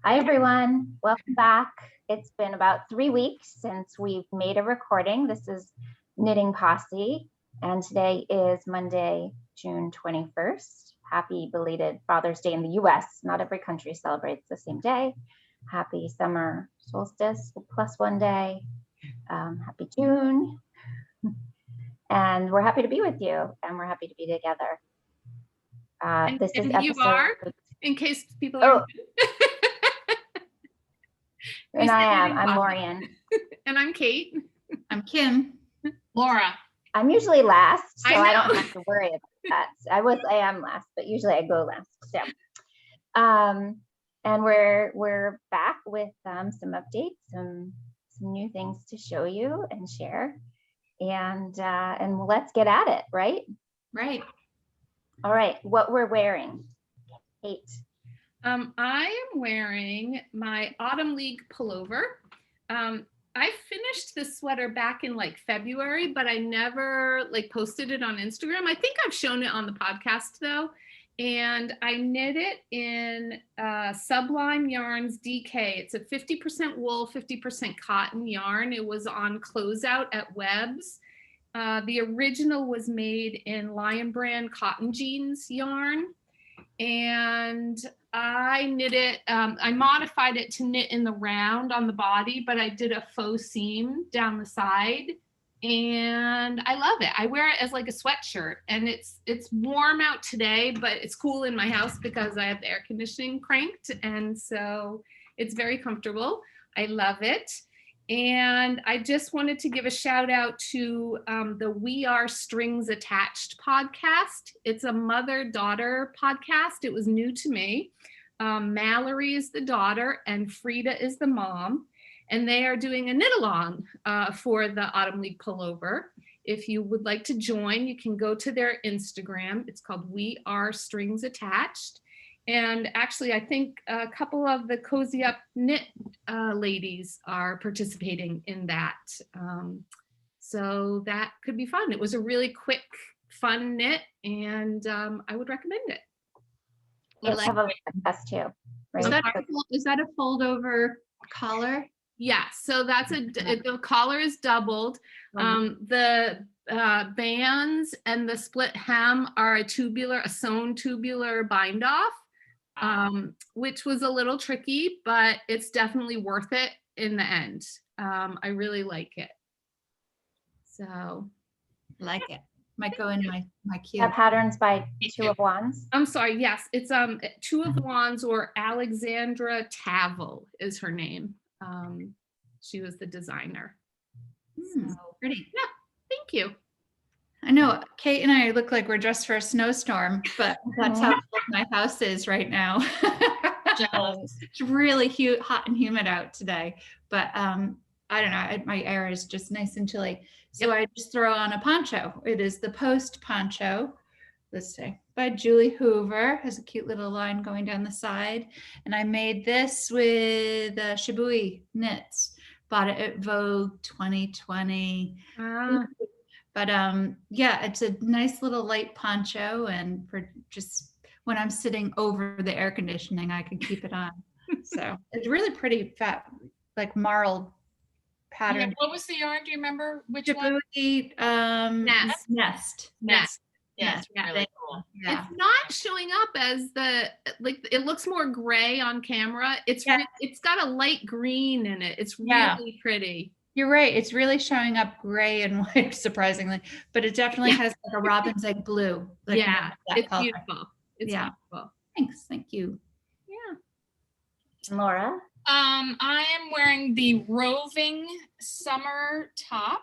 Hi, everyone. Welcome back. It's been about 3 weeks since we've made a recording. This is Knitting Posse, and today is Monday, June 21st. Happy belated Father's Day in the US. Not every country celebrates the same day. Happy summer solstice plus 1 day. Happy June. And we're happy to be with you, and we're happy to be together. This is episode... You are, in case people are... And I'm Lorien. And I'm Kate. I'm Kim. Laura. I'm usually last, so I don't have to worry about that. I am last, but usually I go last. So, and we're back with some updates, some new things to show you and share, and let's get at it, right? Right. All right. What we're wearing, Kate. I am wearing my Autumn League pullover. I finished this sweater back in like February, but I never posted it on Instagram. I think I've shown it on the podcast though. And I knit it in Sublime Yarns DK. It's a 50% wool, 50% cotton yarn. It was on closeout at Webb's. The original was made in Lion Brand cotton jeans yarn. And I knit it, I modified it to knit in the round on the body, but I did a faux seam down the side, and I love it. I wear it as like a sweatshirt, and it's warm out today, but it's cool in my house because I have the air conditioning cranked, and so it's very comfortable. I love it. And I just wanted to give a shout out to the We Are Strings Attached podcast. It's a mother-daughter podcast. It was new to me. Mallory is the daughter and Frida is the mom. And they are doing a knit-along for the Autumn League pullover. If you would like to join, you can go to their Instagram. It's called We Are Strings Attached. And actually, I think a couple of the Cozy Up Knit ladies are participating in that. So that could be fun. It was a really quick, fun knit, and I would recommend it. Let's have a test too. Right? Is that a fold over collar? Yeah, so that's the collar is doubled. The bands and the split hem are a sewn tubular bind off. Which was a little tricky, but it's definitely worth it in the end. I really like it. So, like it. Might go in my queue. That pattern's by Two of Wands. I'm sorry. Yes, it's Two of Wands, or Alexandra Tavel is her name. She was the designer. So, pretty. Yeah. Thank you. I know Kate and I look like we're dressed for a snowstorm, but that's how cold my house is right now. It's really hot and humid out today, but I don't know. My air is just nice and chilly. So I just throw on a poncho. It is the Post poncho, let's say, by Julie Hoover. Has a cute little line going down the side. And I made this with Shibui knits. Bought it at Vogue 2020. But yeah, it's a nice little light poncho, and for just when I'm sitting over the air conditioning, I can keep it on. So it's really pretty fat, like marled pattern. Yeah, what was the yarn? Do you remember which Djibouti, one? Nest. Yeah, it's really cool. Yeah. It's not showing up as it looks more gray on camera. It's got a light green in it. It's really pretty. You're right. It's really showing up gray and white, surprisingly, but it definitely has like a robin's egg blue. Like it's color. beautiful. It's beautiful. Thanks. Thank you. Yeah. Laura? I am wearing the Roving Summer Top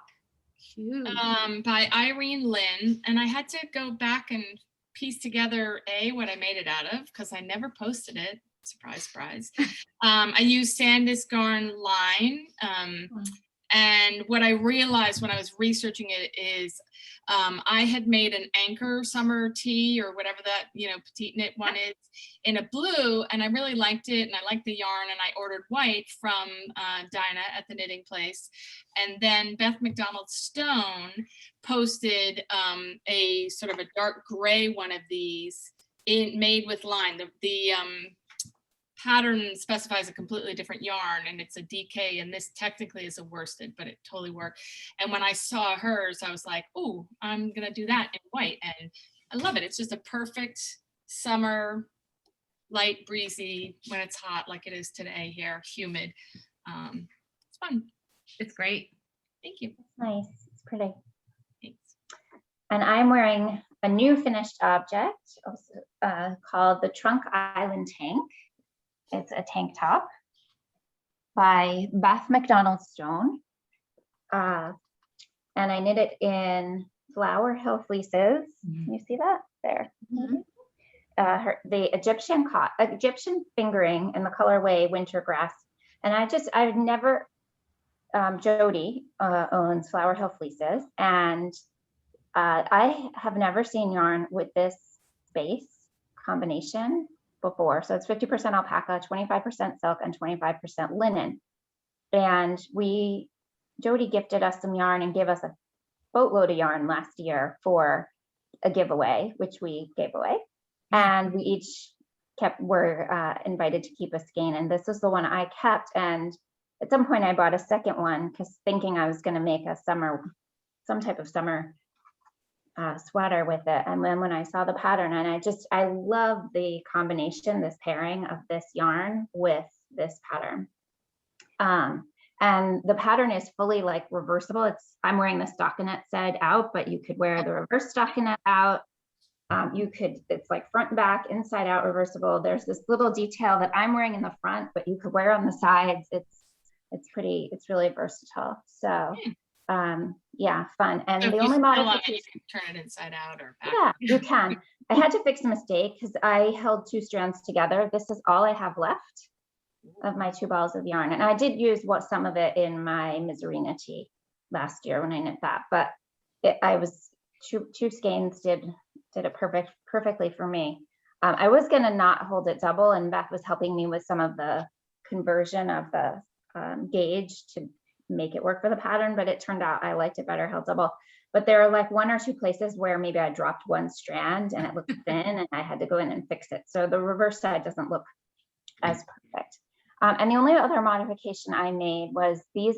by Irene Lynn, and I had to go back and piece together what I made it out of, because I never posted it. Surprise, surprise. I used Sandus Garn line. And what I realized when I was researching it is I had made an Anchor summer tee, or whatever that, petite knit one is, in a blue, and I really liked it, and I liked the yarn, and I ordered white from Dinah at the knitting place. And then Beth McDonald Stone posted a sort of a dark gray one of these made with line. The pattern specifies a completely different yarn, and it's a DK, and this technically is a worsted, but it totally worked. And when I saw hers, I was like, oh, I'm gonna do that in white, and I love it. It's just a perfect summer, light, breezy, when it's hot like it is today here, humid. It's fun. It's great. Thank you. Nice. It's pretty. Thanks. And I'm wearing a new finished object called the Trunk Island Tank. It's a tank top by Beth McDonald Stone. And I knit it in Flower Hill fleeces. Can you see that? There. The Egyptian fingering in the colorway Wintergrass. And I've never, Jody owns Flower Hill fleeces, and I have never seen yarn with this base combination before. So it's 50% alpaca, 25% silk, and 25% linen. And Jody gifted us some yarn and gave us a boatload of yarn last year for a giveaway, which we gave away. And we each were invited to keep a skein. And this is the one I kept. And at some point I bought a second one because thinking I was going to make some type of summer sweater with it. And then when I saw the pattern, and I love the combination, this pairing of this yarn with this pattern. And the pattern is fully like reversible. I'm wearing the stockinette side out, but you could wear the reverse stockinette out. It's like front and back, inside out, reversible. There's this little detail that I'm wearing in the front, but you could wear on the sides. It's really versatile. So yeah, fun. And So the if only you spill on it, modification, you can turn it inside out or back. yeah, you can. I had to fix a mistake because I held 2 strands together. This is all I have left of my 2 balls of yarn. And I did use some of it in my Miserina tee last year when I knit that, but I was 2 skeins did it perfectly for me. I was gonna not hold it double, and Beth was helping me with some of the conversion of the gauge to make it work for the pattern, but it turned out I liked it better held double. But there are like 1 or 2 places where maybe I dropped 1 strand and it looked thin, and I had to go in and fix it. So the reverse side doesn't look as perfect. And the only other modification I made was these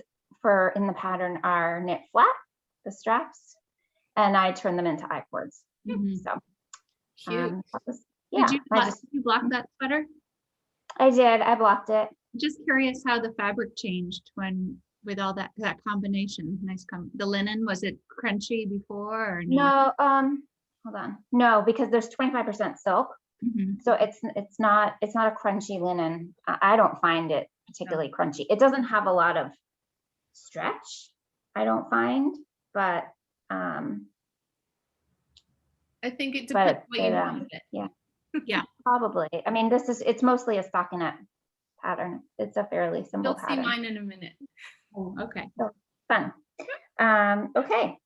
in the pattern are knit flat, the straps, and I turned them into I-cords. So Cute. Did you block that sweater? I did. I blocked it. Just curious how the fabric changed with all that combination. The linen, was it crunchy before or no? No, hold on. No, because there's 25% silk. So it's not a crunchy linen. I don't find it particularly crunchy. It doesn't have a lot of stretch, I don't find, but I think it depends what you want with it. Yeah, probably. I mean, it's mostly a stockinette pattern. It's a fairly simple You'll pattern. see mine in a minute. Oh, okay. So fun. Okay.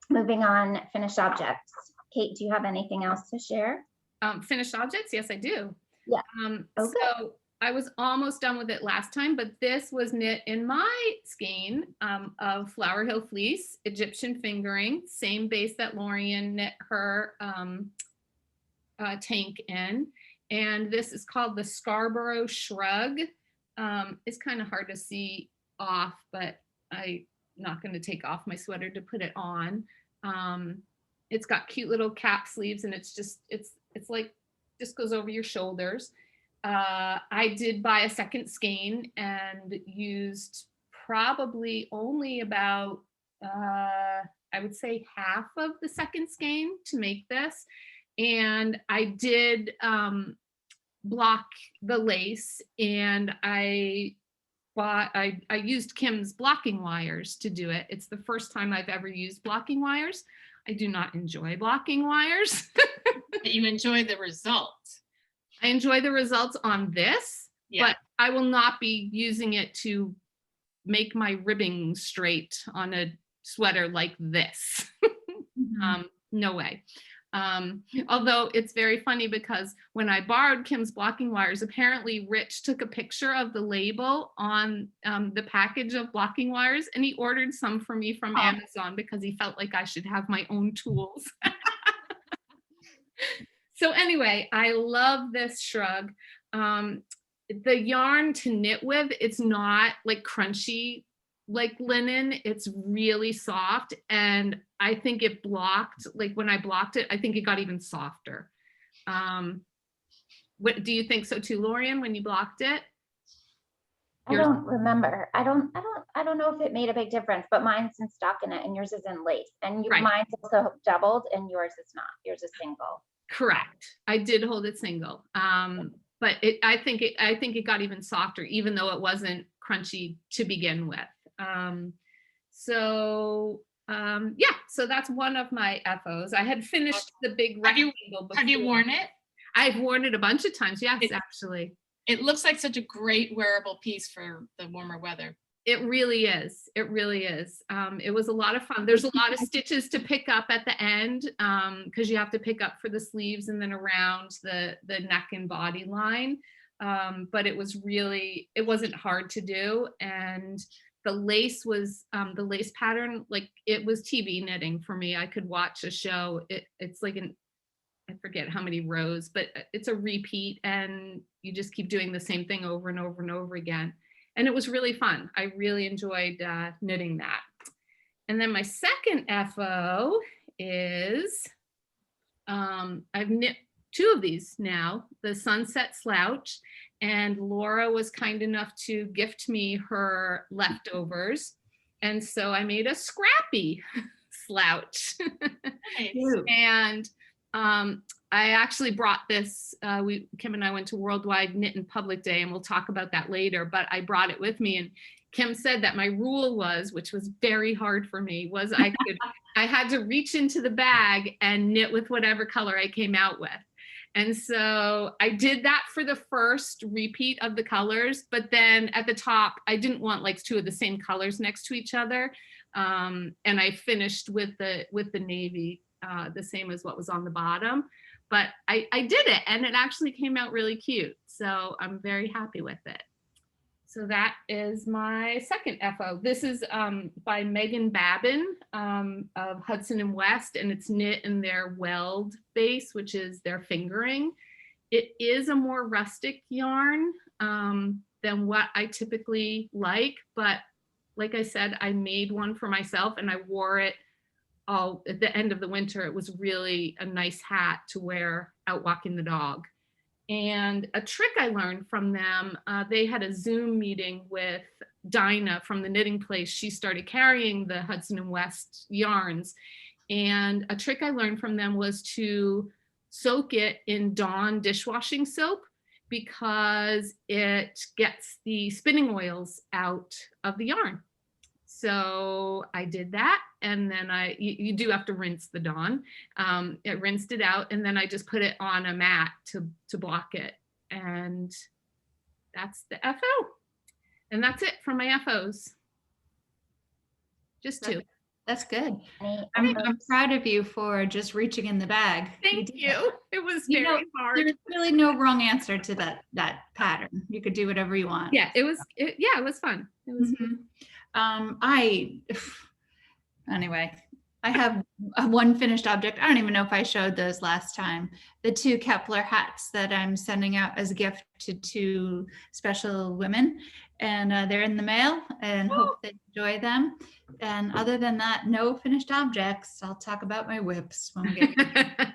Moving on, finished objects. Kate, do you have anything else to share? Finished objects? Yes, I do. Yeah. Okay. So I was almost done with it last time, but this was knit in my skein of Flower Hill fleece, Egyptian fingering, same base that LORIEN knit her tank in. And this is called the Scarborough Shrug. It's kind of hard to see off, but I'm not going to take off my sweater to put it on. It's got cute little cap sleeves, and it's like just goes over your shoulders. I did buy a second skein and used probably only about I would say half of the second skein to make this. And I did block the lace, and I used Kim's blocking wires to do it. It's the first time I've ever used blocking wires. I do not enjoy blocking wires. But you enjoy the result. I enjoy the results on this, but I will not be using it to make my ribbing straight on a sweater like this. No way. Although it's very funny because when I borrowed Kim's blocking wires, apparently Rich took a picture of the label on the package of blocking wires, and he ordered some for me from Amazon because he felt like I should have my own tools. So anyway, I love this shrug. the yarn to knit with, it's not like crunchy like linen. It's really soft, and I think it blocked, like when I blocked it, I think it got even softer. What do you think so too, Lorien, when you blocked it? I don't remember. I don't know if it made a big difference, but mine's in stockinette and yours is in lace, and Right. mine's also doubled and yours is not. Yours is single. Correct. I did hold it single. But I think it got even softer, even though it wasn't crunchy to begin with. So that's one of my FOs. I had finished the big rectangle before. Have you worn it? I've worn it a bunch of times. Yes, actually. It looks like such a great wearable piece for the warmer weather. It really is. It really is. It was a lot of fun. There's a lot of stitches to pick up at the end, because you have to pick up for the sleeves and then around the neck and body line. But it wasn't hard to do. And the lace was, the lace pattern, like it was TV knitting for me. I could watch a show. It's like I forget how many rows, but it's a repeat, and you just keep doing the same thing over and over and over again. And it was really fun. I really enjoyed knitting that. And then my second FO is, I've knit 2 of these now, the Sunset Slouch, and Laura was kind enough to gift me her leftovers. And so I made a scrappy slouch. Nice. And I actually brought this, Kim and I went to Worldwide Knit in Public Day, and we'll talk about that later, but I brought it with me, and Kim said that my rule was, which was very hard for me, was I had to reach into the bag and knit with whatever color I came out with. And so I did that for the first repeat of the colors, but then at the top, I didn't want like 2 of the same colors next to each other. And I finished with the navy, the same as what was on the bottom. But I did it, and it actually came out really cute. So I'm very happy with it. So that is my second FO. This is by Megan Babin of Hudson and West, and it's knit in their weld base, which is their fingering. It is a more rustic yarn than what I typically like, but like I said, I made one for myself and I wore it all at the end of the winter. It was really a nice hat to wear out walking the dog. And a trick I learned from them, they had a Zoom meeting with Dinah from the Knitting Place. She started carrying the Hudson and West yarns. And a trick I learned from them was to soak it in Dawn dishwashing soap, because it gets the spinning oils out of the yarn. So I did that, and then you do have to rinse the Dawn. It rinsed it out, and then I just put it on a mat to block it, and that's the FO. And that's it for my FOs. Just 2. That's good. I'm proud of you for just reaching in the bag. Thank you. It was very hard. There's really no wrong answer to that pattern. You could do whatever you want. Yeah, it was fun. It was fun. Anyway, I have one finished object. I don't even know if I showed those last time. The 2 Kepler hats that I'm sending out as a gift to 2 special women, and they're in the mail, and hope they enjoy them. And other than that, no finished objects. I'll talk about my whips when we get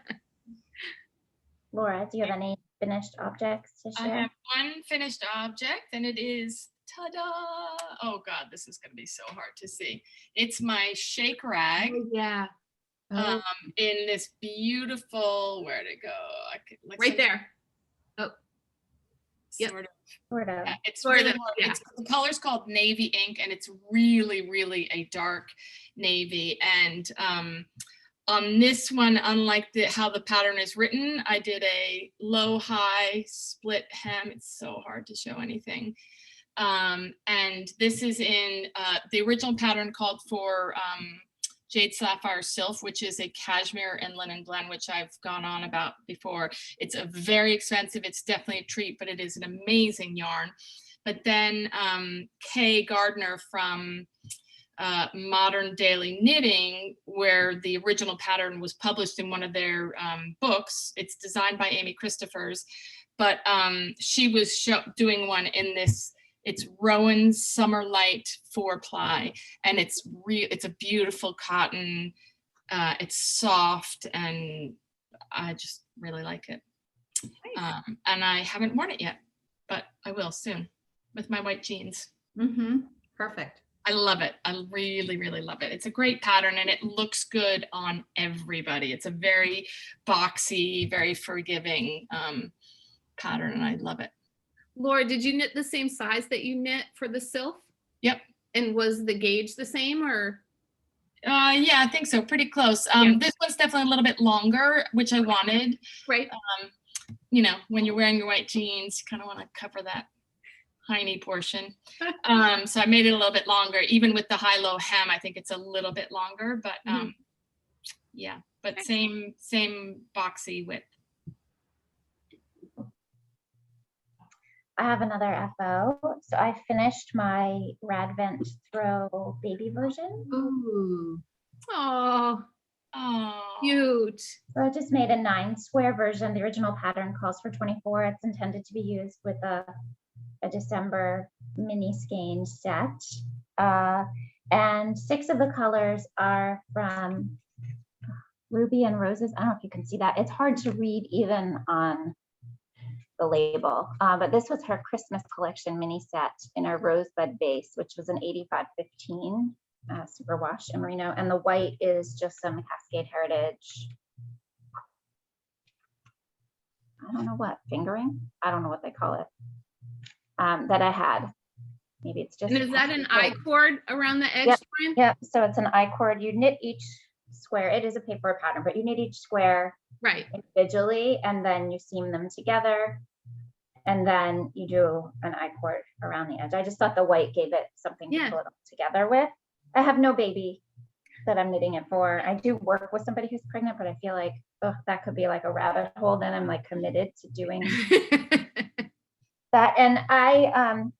Laura, do you have any finished objects to share? I have one finished object, and it is, ta-da! Oh God, this is going to be so hard to see. It's my shake rag. Oh, yeah. In this beautiful, where'd it go? I could, like, right there. Oh, sort of. Yeah, it's Sort really of, hard. yeah. The color's called navy ink, and it's really, really a dark navy. And on this one, unlike how the pattern is written, I did a low-high split hem. It's so hard to show anything. And this is in the original pattern called for Jade Sapphire Sylph, which is a cashmere and linen blend, which I've gone on about before. It's a very expensive, it's definitely a treat, but it is an amazing yarn. But then Kay Gardner from Modern Daily Knitting, where the original pattern was published in one of their books. It's designed by Amy Christophers, but she was doing one in this, it's Rowan's Summer Light 4-ply, and it's a beautiful cotton. It's soft, and I just really like it. Nice. And I haven't worn it yet, but I will soon with my white jeans. Perfect. I love it. I really, really love it. It's a great pattern, and it looks good on everybody. It's a very boxy, very forgiving pattern, and I love it. Laura, did you knit the same size that you knit for the Sylph? Yep. And was the gauge the same, or? Yeah, I think so. Pretty close. This one's definitely a little bit longer, which I wanted. Right. You know, when you're wearing your white jeans, you kind of want to cover that hiney portion. So I made it a little bit longer. Even with the high-low hem, I think it's a little bit longer, but yeah, but same boxy width. I have another FO. So I finished my Rad Vent Throw baby version. Ooh. Oh, Oh, cute. So I just made a 9-square version. The original pattern calls for 24. It's intended to be used with a December mini skein set. And 6 of the colors are from Ruby and Roses. I don't know if you can see that. It's hard to read even on the label, but this was her Christmas collection mini set in a rosebud base, which was an 8515 superwash in Merino, and the white is just some Cascade Heritage. I don't know what, fingering? I don't know what they call it. That I had. Maybe it's just. And is that an I-cord around the edge? Yep. Line? Yep. So it's an I-cord. You knit each square. It is a paper pattern, but you knit each square Right. individually, and then you seam them together, and then you do an I-cord around the edge. I just thought the white gave it something to pull it all together with. I have no baby that I'm knitting it for. I do work with somebody who's pregnant, but I feel like that could be like a rabbit hole. Then I'm like committed to doing that. And I'm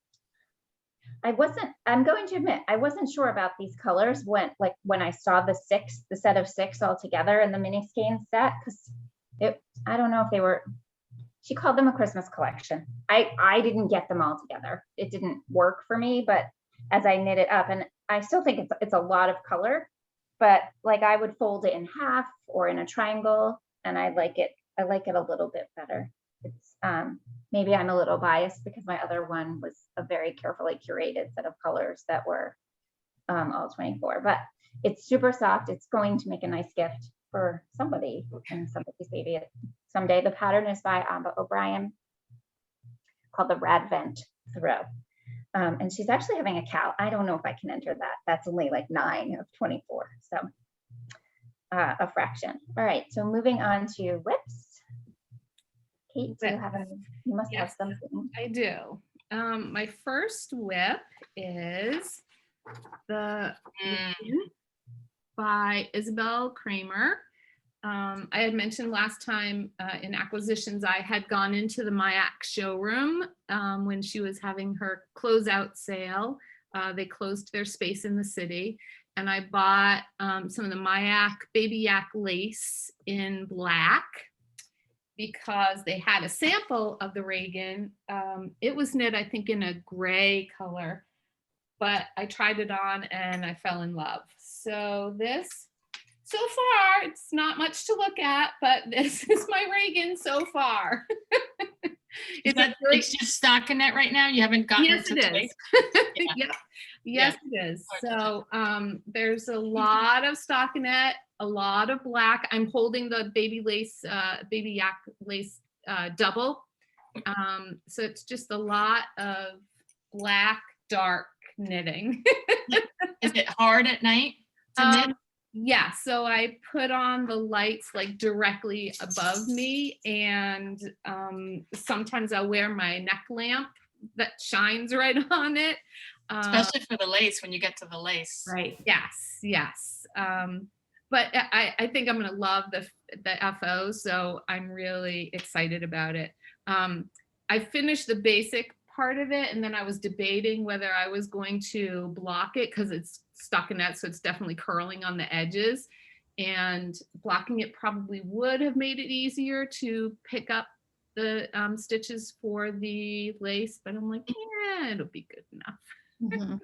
going to admit, I wasn't sure about these colors when I saw the set of 6 all together in the mini skein set, because I don't know if they were, she called them a Christmas collection. I didn't get them all together. It didn't work for me, but as I knit it up, and I still think it's a lot of color, but like I would fold it in half or in a triangle, and I like it a little bit better. It's maybe I'm a little biased because my other one was a very carefully curated set of colors that were all 24, but it's super soft. It's going to make a nice gift for somebody and somebody's baby someday. The pattern is by Amba O'Brien, called the Rad Vent Throw. And she's actually having a KAL. I don't know if I can enter that. That's only like 9 of 24. So a fraction. All right. So moving on to whips. Kate, you must have something. I do. My first whip is the by Isabel Kramer. I had mentioned last time in acquisitions, I had gone into the Mayak showroom when she was having her closeout sale. They closed their space in the city, and I bought some of the Mayak baby yak lace in black because they had a sample of the Reagan. It was knit, I think, in a gray color, but I tried it on and I fell in love. So this, so far, it's not much to look at, but this is my Reagan so far. It's just stockinette right now? You haven't gotten yes, to it is. Yep. Yes, it is. So there's a lot of stockinette, a lot of black. I'm holding the baby lace, baby yak lace double. So it's just a lot of black, dark knitting. Is it hard at night to knit? Yeah, so I put on the lights like directly above me, and sometimes I'll wear my neck lamp that shines right on it. Especially for the lace, when you get to the lace. Right, yes. But I think I'm gonna love the FO, so I'm really excited about it. I finished the basic part of it, and then I was debating whether I was going to block it because it's stockinette, so it's definitely curling on the edges, and blocking it probably would have made it easier to pick up the stitches for the lace, but I'm like, yeah, it'll be good enough.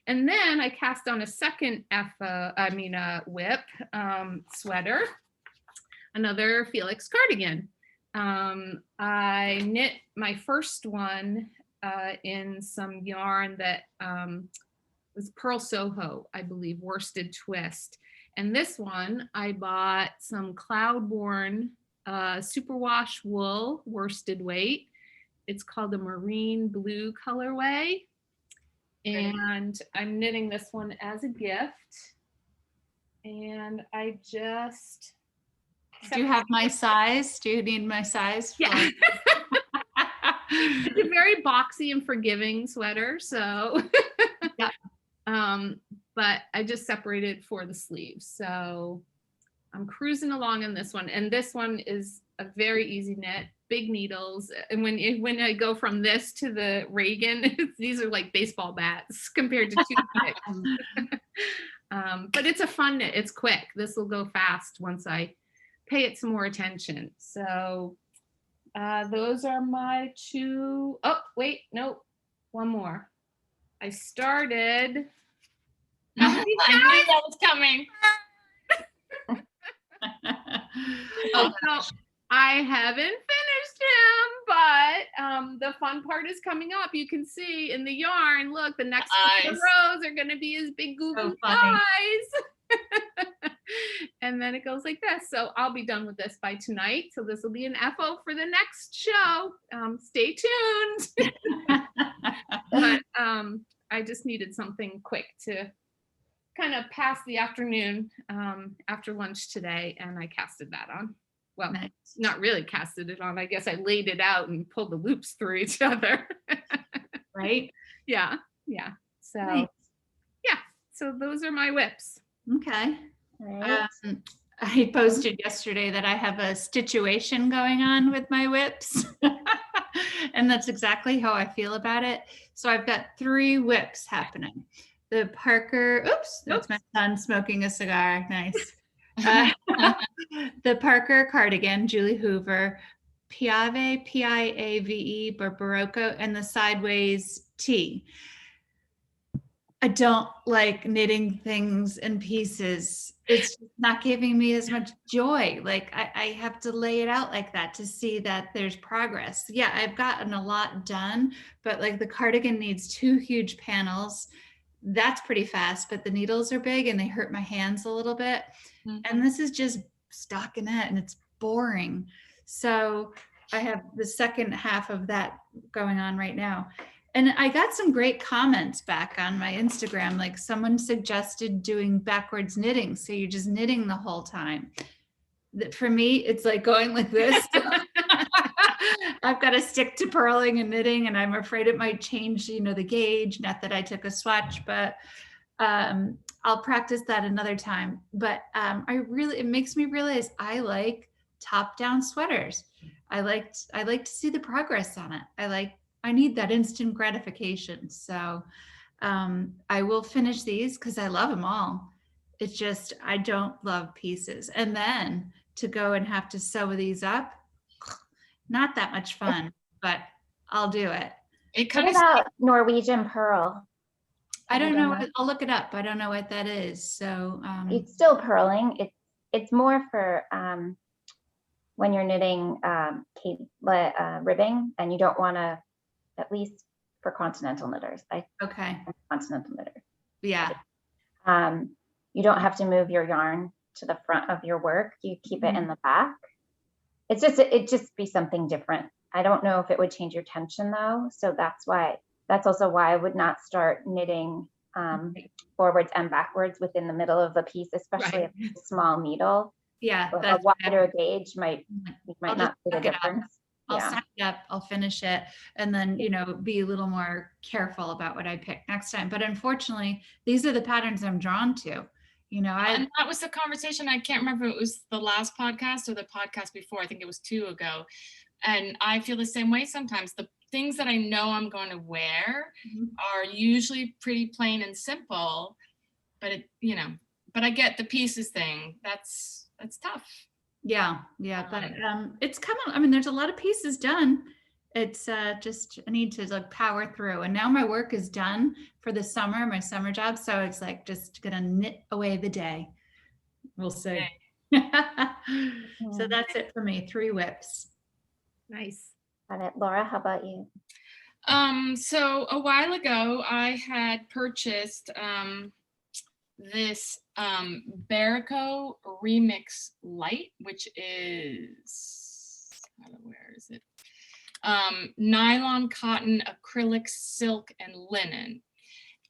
And then I cast on a second whip sweater, another Felix cardigan. I knit my first one in some yarn that was Purl Soho, I believe, worsted twist. And this one, I bought some Cloudborn superwash wool worsted weight. It's called a marine blue colorway. And I'm knitting this one as a gift. And I just... Do you have my size? Do you need my size? Yeah. It's a very boxy and forgiving sweater, so... Yeah. But I just separated for the sleeves. So I'm cruising along in this one. And this one is a very easy knit, big needles. And when I go from this to the Reagan, these are like baseball bats compared to toothpicks. But it's a fun knit. It's quick. This will go fast once I pay it some more attention. So those are my two. Oh, wait, no, one more. I started. I knew that was coming. Oh, no, I haven't finished him, but the fun part is coming up. You can see in the yarn, look, the next couple of rows are going to be his big goofy eyes. And then it goes like this. So I'll be done with this by tonight. So this will be an FO for the next show. Stay tuned. But I just needed something quick to kind of pass the afternoon after lunch today, and I casted that on. Well, nice. Not really casted it on. I guess I laid it out and pulled the loops through each other. Right? Yeah. Yeah. So, nice. Yeah. So those are my whips. Okay. Right. I posted yesterday that I have a situation going on with my whips. And that's exactly how I feel about it. So I've got 3 whips happening. The Parker, that's my son smoking a cigar. Nice. The Parker cardigan, Julie Hoover, Piave, Piave, Barbarocco, and the Sideways tee. I don't like knitting things in pieces. It's not giving me as much joy. Like I have to lay it out like that to see that there's progress. Yeah, I've gotten a lot done, but like the cardigan needs 2 huge panels. That's pretty fast, but the needles are big and they hurt my hands a little bit. Mm-hmm. And this is just stockinette and it's boring. So I have the second half of that going on right now. And I got some great comments back on my Instagram. Like someone suggested doing backwards knitting. So you're just knitting the whole time. For me, it's like going like this. I've got to stick to purling and knitting, and I'm afraid it might change, the gauge. Not that I took a swatch, but I'll practice that another time. But it makes me realize I like top-down sweaters. I like to see the progress on it. I need that instant gratification. So I will finish these because I love them all. It's just, I don't love pieces. And then to go and have to sew these up, not that much fun, but I'll do it. What about Norwegian Purl? I don't know. I'll look it up. I don't know what that is. So it's still purling. It's more for when you're knitting ribbing and you don't want to, at least for continental knitters. Okay. Continental knitter. Yeah. You don't have to move your yarn to the front of your work. You keep it in the back. It'd just be something different. I don't know if it would change your tension though. So that's also why I would not start knitting forwards and backwards within the middle of a piece, especially if it's a small needle. Yeah. A wider gauge might not see the difference. I'll sign it up, I'll finish it, and then, be a little more careful about what I pick next time. But unfortunately, these are the patterns I'm drawn to. And that was the conversation. I can't remember if it was the last podcast or the podcast before. I think it was 2 ago. And I feel the same way sometimes. The things that I know I'm going to wear are usually pretty plain and simple, but but I get the pieces thing. That's tough. Yeah, but it's coming. I mean, there's a lot of pieces done. It's just I need to like power through. And now my work is done for the summer, my summer job. So it's like just gonna knit away the day. We'll see. So that's it for me. 3 whips. Nice. Got it. Laura, how about you? So a while ago, I had purchased this Barico Remix Light, which is, where is it? Nylon, cotton, acrylic, silk, and linen.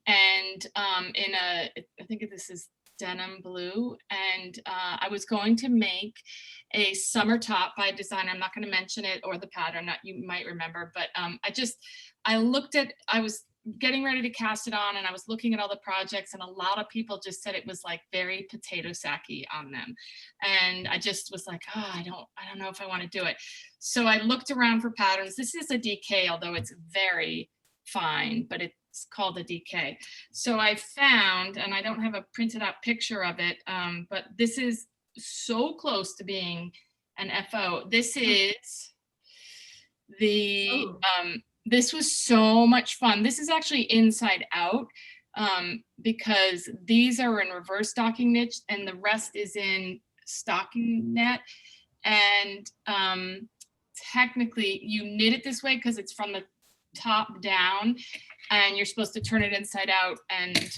And in a, I think this is denim blue. And I was going to make a summer top by a designer. I'm not going to mention it or the pattern that you might remember, but I was getting ready to cast it on and I was looking at all the projects and a lot of people just said it was like very potato sacky on them. And I just was like, oh, I don't know if I want to do it. So I looked around for patterns. This is a DK, although it's very fine, but it's called a DK. So I found, and I don't have a printed out picture of it, but this is so close to being an FO. This is the, this was so much fun. This is actually inside out because these are in reverse stocking knit and the rest is in stocking net. And technically you knit it this way because it's from the top down and you're supposed to turn it inside out, and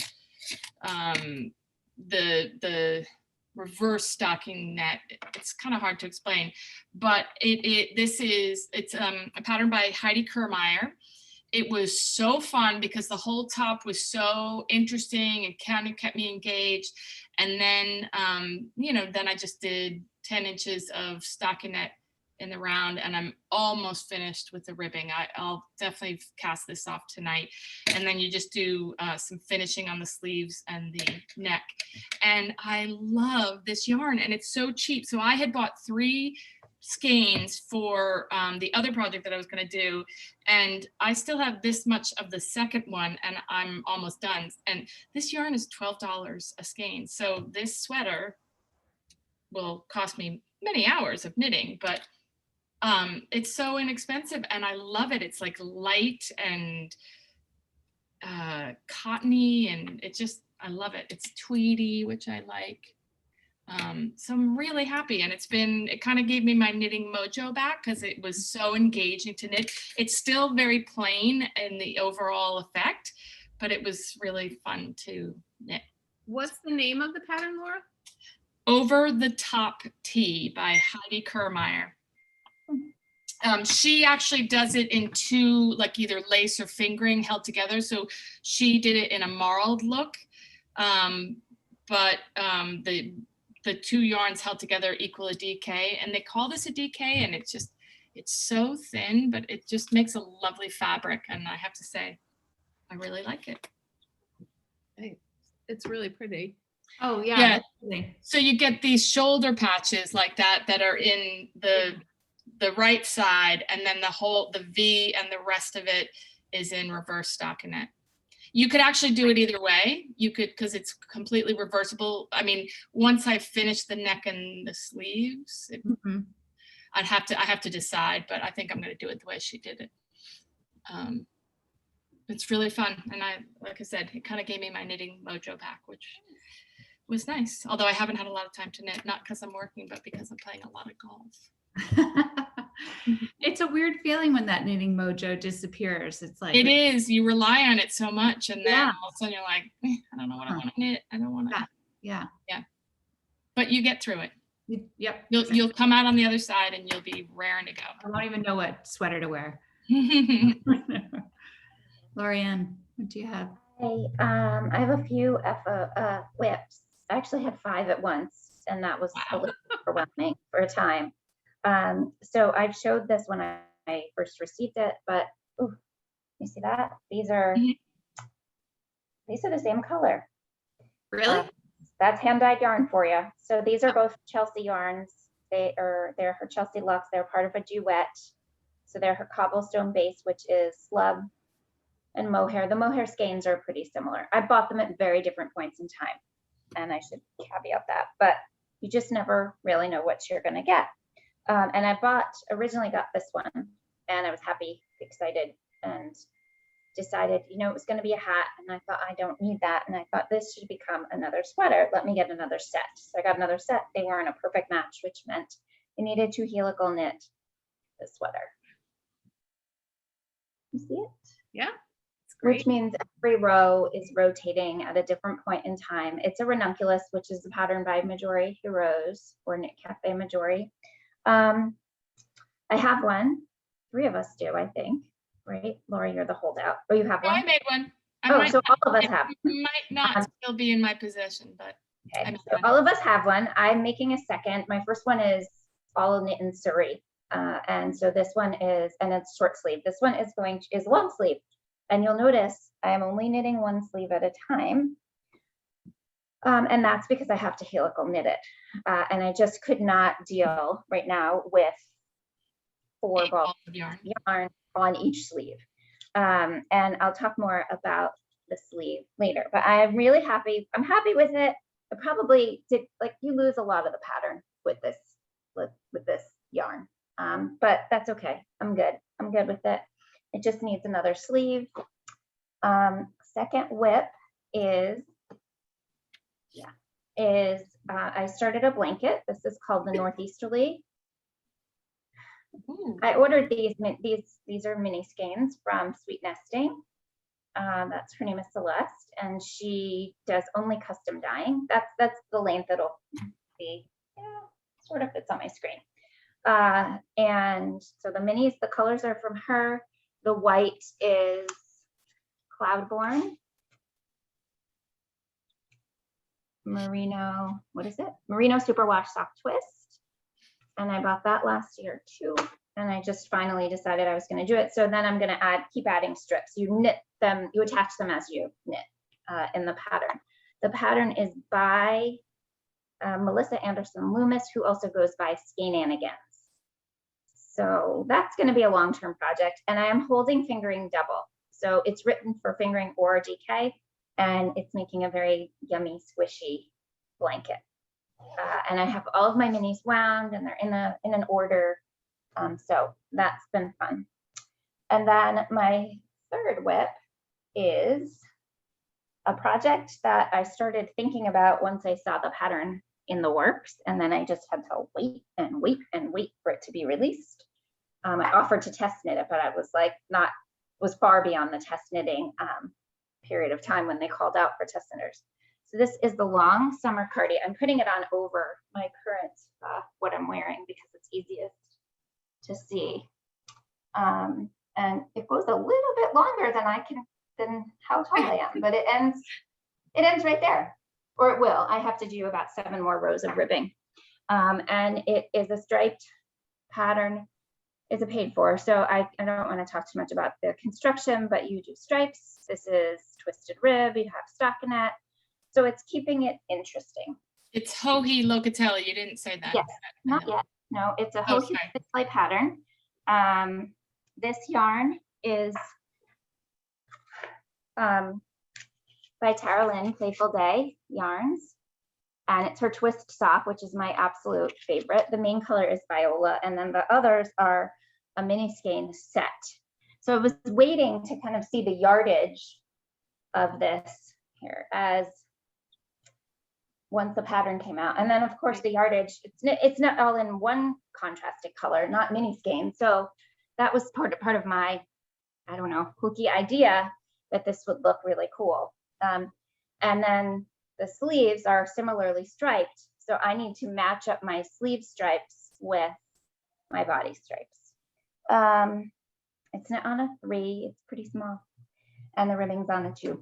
the reverse stocking net, it's kind of hard to explain, but it's a pattern by Heidi Kermeyer. It was so fun because the whole top was so interesting and kind of kept me engaged. And then then I just did 10 inches of stockinette in the round, and I'm almost finished with the ribbing. I'll definitely cast this off tonight. And then you just do some finishing on the sleeves and the neck. And I love this yarn, and it's so cheap. So I had bought 3 skeins for the other project that I was going to do, and I still have this much of the second one, and I'm almost done. And this yarn is $12 a skein. So this sweater will cost me many hours of knitting, but it's so inexpensive and I love it. It's like light and cottony, and I love it. It's tweedy, which I like. So I'm really happy, and it kind of gave me my knitting mojo back because it was so engaging to knit. It's still very plain in the overall effect, but it was really fun to knit. What's the name of the pattern, Laura? Over the Top Tee by Heidi Kermeyer. She actually does it in 2, like either lace or fingering held together. So she did it in a marled look, but the 2 yarns held together equal a DK, and they call this a DK, and it's so thin, but it just makes a lovely fabric. And I have to say, I really like it. It's really pretty. Oh yeah. So you get these shoulder patches like that are in the right side, and then the V and the rest of it is in reverse stockinette. You could actually do it either way. You could, because it's completely reversible. I mean, once I finish the neck and the sleeves, I have to decide, but I think I'm going to do it the way she did it. It's really fun, and like I said, it kind of gave me my knitting mojo back, which was nice. Although I haven't had a lot of time to knit, not because I'm working, but because I'm playing a lot of golf. It's a weird feeling when that knitting mojo disappears. It's like it is. You rely on it so much, and then all of a sudden you're like, I don't know what I want to knit. I don't want to. Yeah. But you get through it. Yep. You'll come out on the other side, and you'll be raring to go. I don't even know what sweater to wear. LORIEN, what do you have? I have a few whips. I actually had 5 at once, and that was a little overwhelming for a time. So I showed this when I first received it, but you see that? These are the same color. Really? That's hand-dyed yarn for you. So these are both Chelsea yarns. They're her Chelsea Luxe. They're part of a duet. So they're her cobblestone base, which is slub and mohair. The mohair skeins are pretty similar. I bought them at very different points in time, and I should caveat that. But you just never really know what you're going to get. And I originally got this one, and I was happy, excited, and decided, you know, it was going to be a hat, and I thought, I don't need that, and I thought this should become another sweater. Let me get another set. So I got another set. They weren't a perfect match, which meant I needed to helical knit the sweater. You see it? Yeah, it's great. Which means every row is rotating at a different point in time. It's a ranunculus, which is the pattern by Majori Heroes or Knit Cafe Majori. I have one. 3 of us do, I think. Right, Lori, you're the holdout. Oh, you have one? I made one. So all of us have. Might not still be in my possession, but okay. So all of us have one. I'm making a second. My first one is all knit in Surrey, and so this one is, and it's short sleeve. This one is long sleeve, and you'll notice I am only knitting one sleeve at a time, and that's because I have to helical knit it, and I just could not deal right now with 4 balls of yarn on each sleeve. And I'll talk more about the sleeve later, but I'm really happy. I'm happy with it. I probably did, like, you lose a lot of the pattern with this yarn, but that's okay. I'm good with it. It just needs another sleeve. Second whip is I started a blanket. This is called the Northeasterly. Ooh. I ordered these are mini skeins from Sweet Nesting. That's her name is Celeste, and she does only custom dyeing. That's the length it'll be. Yeah, sort of fits on my screen. And so the minis, the colors are from her. The white is Cloudborn. Merino, what is it? Merino Superwash Soft Twist. And I bought that last year too. And I just finally decided I was going to do it. So then I'm going to keep adding strips. You knit them, you attach them as you knit in the pattern. The pattern is by Melissa Anderson Loomis, who also goes by Skeins. So that's going to be a long-term project. And I am holding fingering double. So it's written for fingering or DK, and it's making a very yummy, squishy blanket. And I have all of my minis wound, and they're in an order. So that's been fun. And then my third whip is a project that I started thinking about once I saw the pattern in the works, and then I just had to wait and wait and wait for it to be released. I offered to test knit it, but I was like was far beyond the test knitting period of time when they called out for test knitters. So this is the long summer cardi. I'm putting it on over my current, what I'm wearing, because it's easiest to see. And it goes a little bit longer than how tall I am, but it ends right there, or it will. I have to do about 7 more rows of ribbing. And it is a striped pattern. It's a paid for, so I don't want to talk too much about the construction, but you do stripes. This is twisted rib, you have stockinette. So it's keeping it interesting. It's Hohi Locatelli. You didn't say that. Yes, not yet. No, it's a Hohi display pattern. This yarn is by Tara Lynn Playful Day Yarns, and it's her twist sock, which is my absolute favorite. The main color is Viola, and then the others are a mini skein set. So I was waiting to kind of see the yardage of this here as once the pattern came out. And then of course the yardage, it's not all in one contrasted color, not mini skein. So that was part of my, I don't know, kooky idea that this would look really cool. And then the sleeves are similarly striped. So I need to match up my sleeve stripes with my body stripes. It's not on a 3, it's pretty small. And the ribbing's on a 2.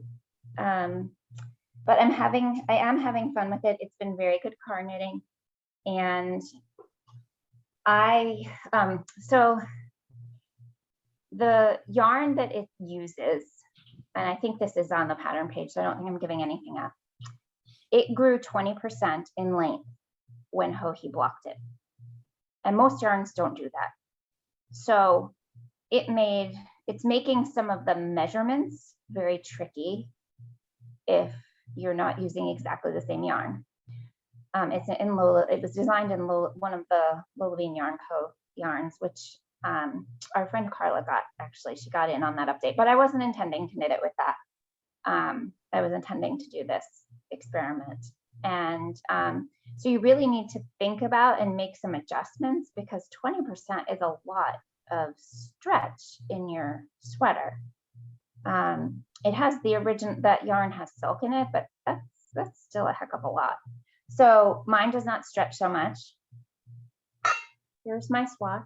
But I am having fun with it. It's been very good car knitting. And so the yarn that it uses, and I think this is on the pattern page, so I don't think I'm giving anything up. It grew 20% in length when Hohi blocked it. And most yarns don't do that. So it's making some of the measurements very tricky if you're not using exactly the same yarn. It's in Lola. It was designed in one of the Lola Bean Yarn Co. yarns, which our friend Carla got, actually. She got in on that update, but I wasn't intending to knit it with that. I was intending to do this experiment. And so you really need to think about and make some adjustments, because 20% is a lot of stretch in your sweater. It has the original, that yarn has silk in it, but that's still a heck of a lot. So mine does not stretch so much. Here's my swatch.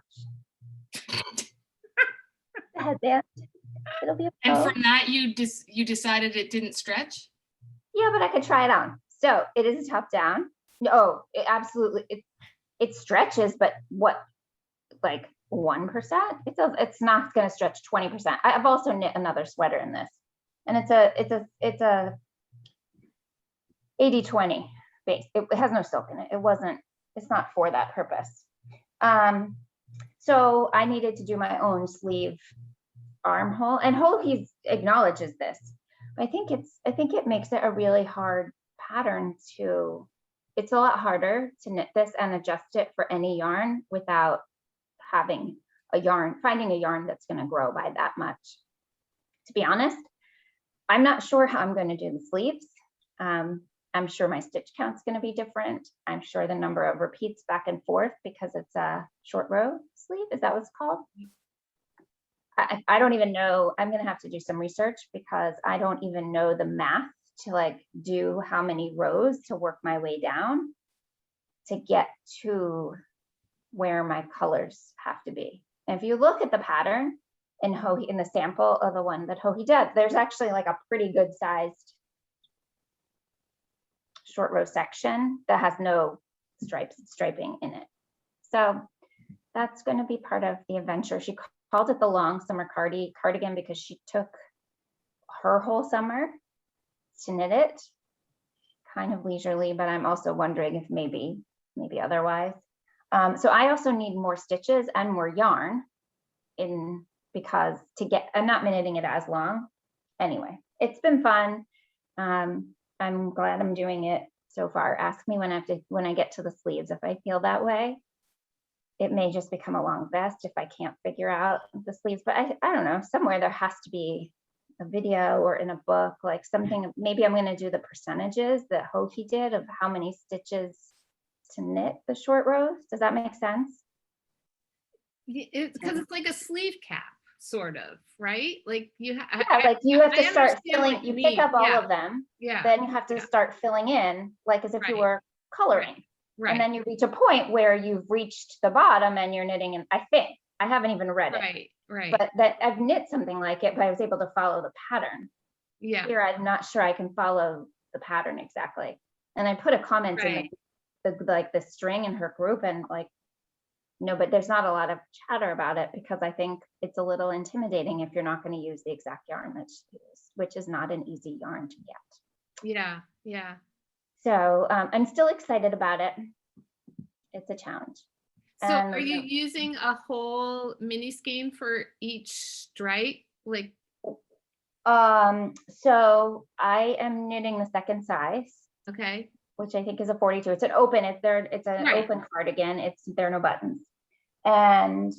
The headband. It'll be a And from that, you decided it didn't stretch? Yeah, but I could try it on. So it is a top down. No, it absolutely, it stretches, but what, like 1%? It's not going to stretch 20%. I've also knit another sweater in this, and it's a 80-20 base. It has no silk in it. It's not for that purpose. So I needed to do my own sleeve armhole, and he acknowledges this. I think it makes it a really hard pattern to, it's a lot harder to knit this and adjust it for any yarn without having finding a yarn that's going to grow by that much. To be honest, I'm not sure how I'm going to do the sleeves. I'm sure my stitch count's going to be different. I'm sure the number of repeats back and forth, because it's a short row sleeve. Is that what it's called? I don't even know. I'm going to have to do some research, because I don't even know the math to like do how many rows to work my way down to get to where my colors have to be. And if you look at the pattern in the sample of the one that Hohi did, there's actually like a pretty good sized short row section that has no striping in it. So that's going to be part of the adventure. She called it the long summer cardigan because she took her whole summer to knit it, kind of leisurely, but I'm also wondering if maybe otherwise. So I also need more stitches and more yarn because I'm not knitting it as long. Anyway, it's been fun. I'm glad I'm doing it so far. Ask me when I get to the sleeves if I feel that way. It may just become a long vest if I can't figure out the sleeves, but I don't know, somewhere there has to be a video or in a book, like something. Maybe I'm going to do the percentages that Hohi did of how many stitches to knit the short rows. Does that make sense? Because it's like a sleeve cap, sort of, right? Like you have to start filling. You pick up all of them. Yeah. Then you have to start filling in, like as if you were coloring. Right. And then you reach a point where you've reached the bottom and you're knitting. And I think I haven't even read it. Right. But that I've knit something like it, but I was able to follow the pattern. Yeah. Here, I'm not sure I can follow the pattern exactly. And I put a comment in the string in her group, and like, no, but there's not a lot of chatter about it, because I think it's a little intimidating if you're not going to use the exact yarn that's used, which is not an easy yarn to get. Yeah. So I'm still excited about it. It's a challenge. So are you using a whole mini skein for each stripe? Like, so I am knitting the second size. Okay. Which I think is a 42. It's an open. It's an open cardigan. There are no buttons. And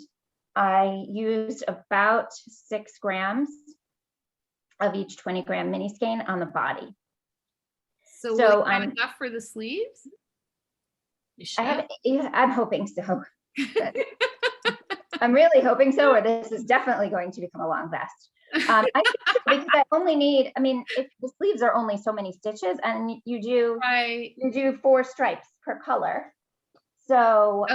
I used about 6 grams of each 20-gram mini skein on the body. So I'm enough for the sleeves. I'm hoping so. I'm really hoping so, or this is definitely going to become a long vest. I think so, because I only need, if the sleeves are only so many stitches, and you do 4 stripes per color. So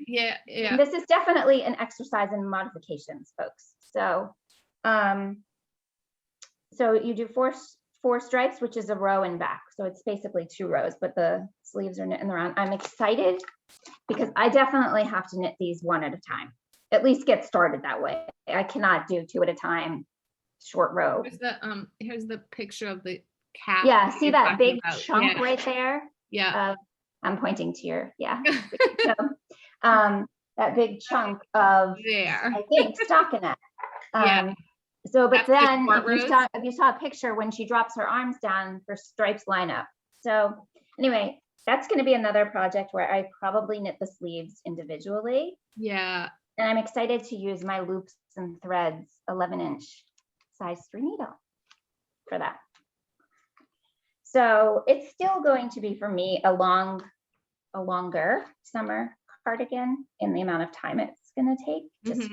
yeah. This is definitely an exercise in modifications, folks. So so you do 4 stripes, which is a row and back. So it's basically 2 rows, but the sleeves are knit in the round. I'm excited because I definitely have to knit these one at a time, at least get started that way. I cannot do 2 at a time, short row. Here's the picture of the cap. Yeah, see that big chunk right there? Yeah. I'm pointing to your, so, that big chunk of, there. I think, stockinette. So, but then if you saw a picture when she drops her arms down, her stripes line up. So anyway, that's going to be another project where I probably knit the sleeves individually. Yeah. And I'm excited to use my loops and threads 11-inch size 3 needle for that. So it's still going to be for me a longer summer cardigan in the amount of time it's going to take. Just,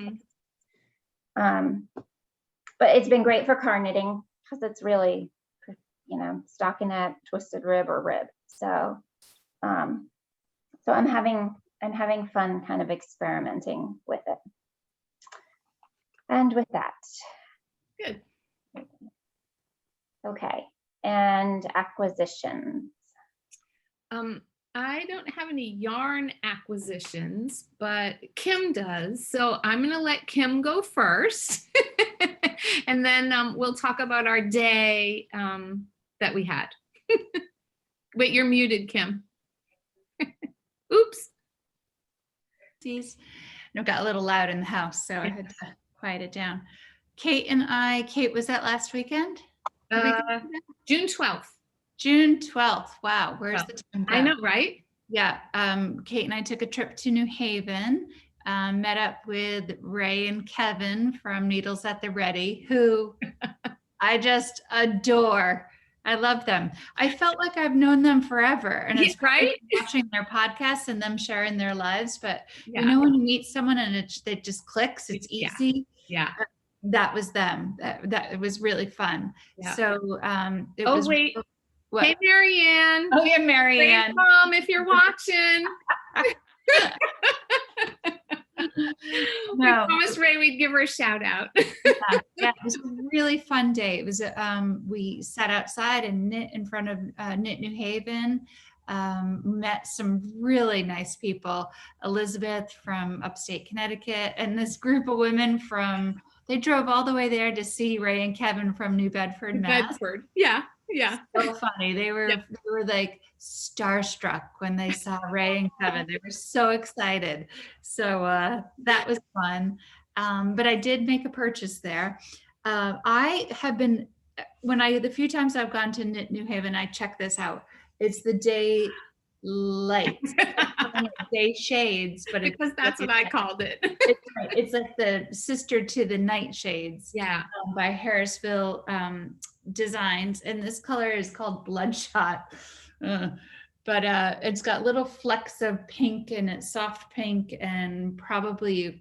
but it's been great for car knitting because it's really, you know, stockinette, twisted rib or rib. So, so I'm having fun kind of experimenting with it. And with that. Good. Okay. And acquisitions. I don't have any yarn acquisitions, but Kim does. So I'm going to let Kim go first. And then we'll talk about our day that we had. Wait, you're muted, Kim. Oops. It got a little loud in the house, so I had to quiet it down. Kate, was that last weekend? June 12th. June 12th. Wow, where's the time go? I know, right? Yeah, Kate and I took a trip to New Haven, met up with Ray and Kevin from Needles at the Ready, who I just adore. I love them. I felt like I've known them forever, and it's right. Watching their podcasts and them sharing their lives. But Yeah. you know, when you meet someone and it just clicks, it's easy. Yeah. That was them. That it was really fun. Yeah. So it was. Wait. What? Hey, Marianne. Oh yeah, Marianne. Mom, if you're watching. No. We promised Ray we'd give her a shout out. Yeah, it was a really fun day. It was we sat outside and knit in front of Knit New Haven. Met some really nice people. Elizabeth from upstate Connecticut, and this group of women they drove all the way there to see Ray and Kevin from New Bedford, Mass. Bedford. Yeah. Yeah. So funny. They were like starstruck when they saw Ray and Kevin. They were so excited. So that was fun. But I did make a purchase there. I have been, the few times I've gone to Knit New Haven, I check this out. It's the day light, day shades, but because that's what I called it. It's like the sister to the night shades. Yeah. By Harrisville Designs, and this color is called Bloodshot. But it's got little flecks of pink, and it's soft pink, and probably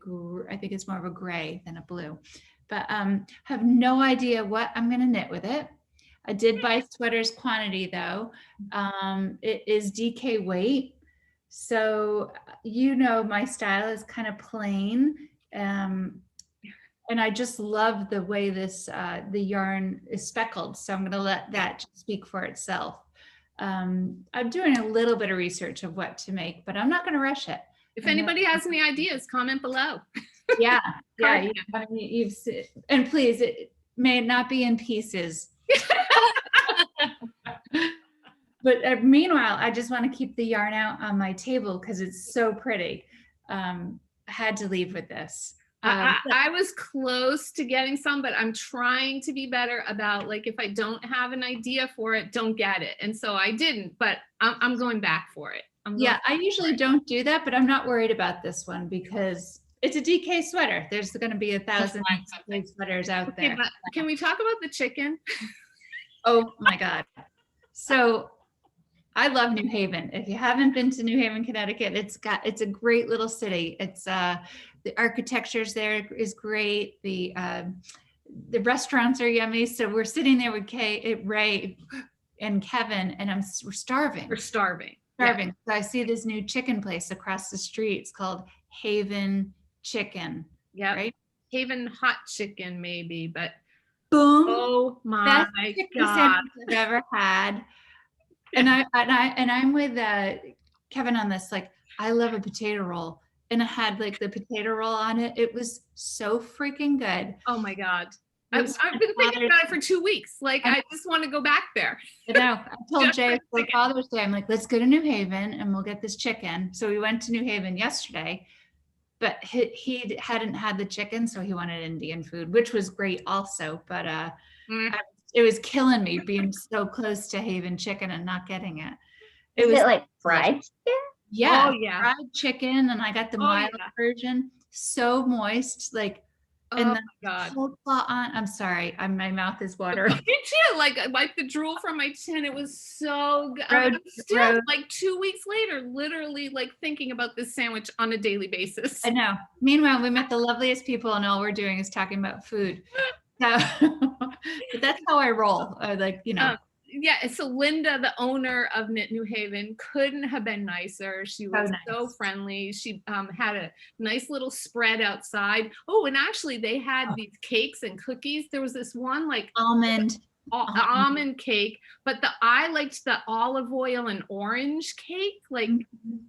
I think it's more of a gray than a blue. But have no idea what I'm going to knit with it. I did buy sweaters quantity though. It is DK weight. So, you know, my style is kind of plain. And I just love the way the yarn is speckled. So I'm going to let that speak for itself. I'm doing a little bit of research of what to make, but I'm not going to rush it. If anybody has any ideas, comment below. Yeah. Yeah. And please, it may not be in pieces. But meanwhile, I just want to keep the yarn out on my table because it's so pretty. I had to leave with this. I was close to getting some, but I'm trying to be better about, like, if I don't have an idea for it, don't get it. And so I didn't, but I'm going back for it. I usually don't do that, but I'm not worried about this one because it's a DK sweater. There's going to be 1,000 sweaters out there. But can we talk about the chicken? Oh my God. So I love New Haven. If you haven't been to New Haven, Connecticut, it's a great little city. It's the architecture's there is great. The restaurants are yummy. So we're sitting there with Ray and Kevin, and we're starving. We're starving. Yeah. So I see this new chicken place across the street. It's called Haven Chicken. Yeah. Right. Haven Hot Chicken, maybe, but boom! Oh my God! I've ever had. And I'm with Kevin on this. Like, I love a potato roll, and it had like the potato roll on it. It was so freaking good. Oh my God! I've been thinking about it for 2 weeks. Like, I just want to go back there. I know. I told Jay for Father's Day, I'm like, let's go to New Haven and we'll get this chicken. So we went to New Haven yesterday, but he hadn't had the chicken, so he wanted Indian food, which was great also. But it was killing me being so close to Haven Chicken and not getting it. It Is was it like fried chicken? yeah, Oh, yeah. fried chicken, and I got the mild yeah. version. So moist, like, Oh and my the God. cold claw on. I'm sorry, my mouth is watering. Me too. Like I wiped the drool from my chin. It was so good. I'm still Road. like 2 weeks later, literally like thinking about this sandwich on a daily basis. I know. Meanwhile, we met the loveliest people, and all we're doing is talking about food. So, but that's how I roll. Like, you know. Yeah, so Linda, the owner of Knit New Haven, couldn't have been nicer. She was so nice. friendly. She had a nice little spread outside. Oh, and actually they had these cakes and cookies. There was this one like Almond cake, but I liked the olive oil and orange cake. Like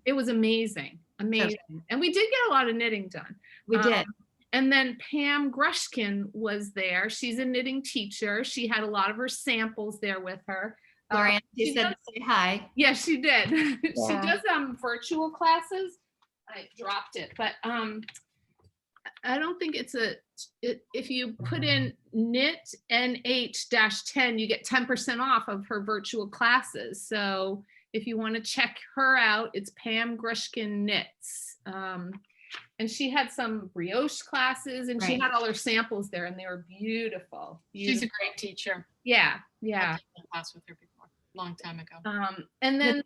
it was amazing. And we did get a lot of knitting done. We did. And then Pam Grushkin was there. She's a knitting teacher. She had a lot of her samples there with her. Lorien, she said say hi. Yeah, she did. Yeah. She does virtual classes. I dropped it, but I don't think it's if you put in knit NH-10, you get 10% off of her virtual classes. So if you want to check her out, it's Pam Grushkin Knits. And she had some brioche classes, and she had all her samples there, and they were beautiful. She's a great teacher. Yeah. I've taken a class with her before, a long time ago. And then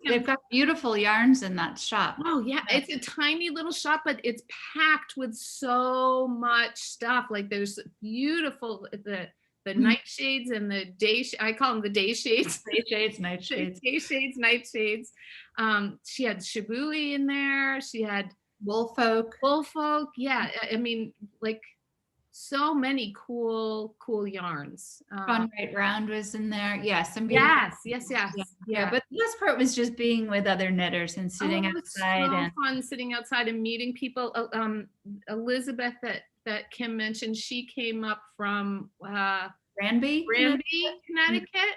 they've got beautiful yarns in that shop. Oh yeah, it's a tiny little shop, but it's packed with so much stuff. Like there's beautiful the nightshades and the day. I call them the day shades. Day shades, night shades. Day shades, night shades. She had Shibui in there. She had Woolfolk. Yeah, I mean, like so many cool yarns. Fun Right Round was in there. Yes, yes. Yeah, but the best part was just being with other knitters and sitting outside. It was so and fun sitting outside and meeting people. Elizabeth that Kim mentioned, she came up from Granby, Connecticut.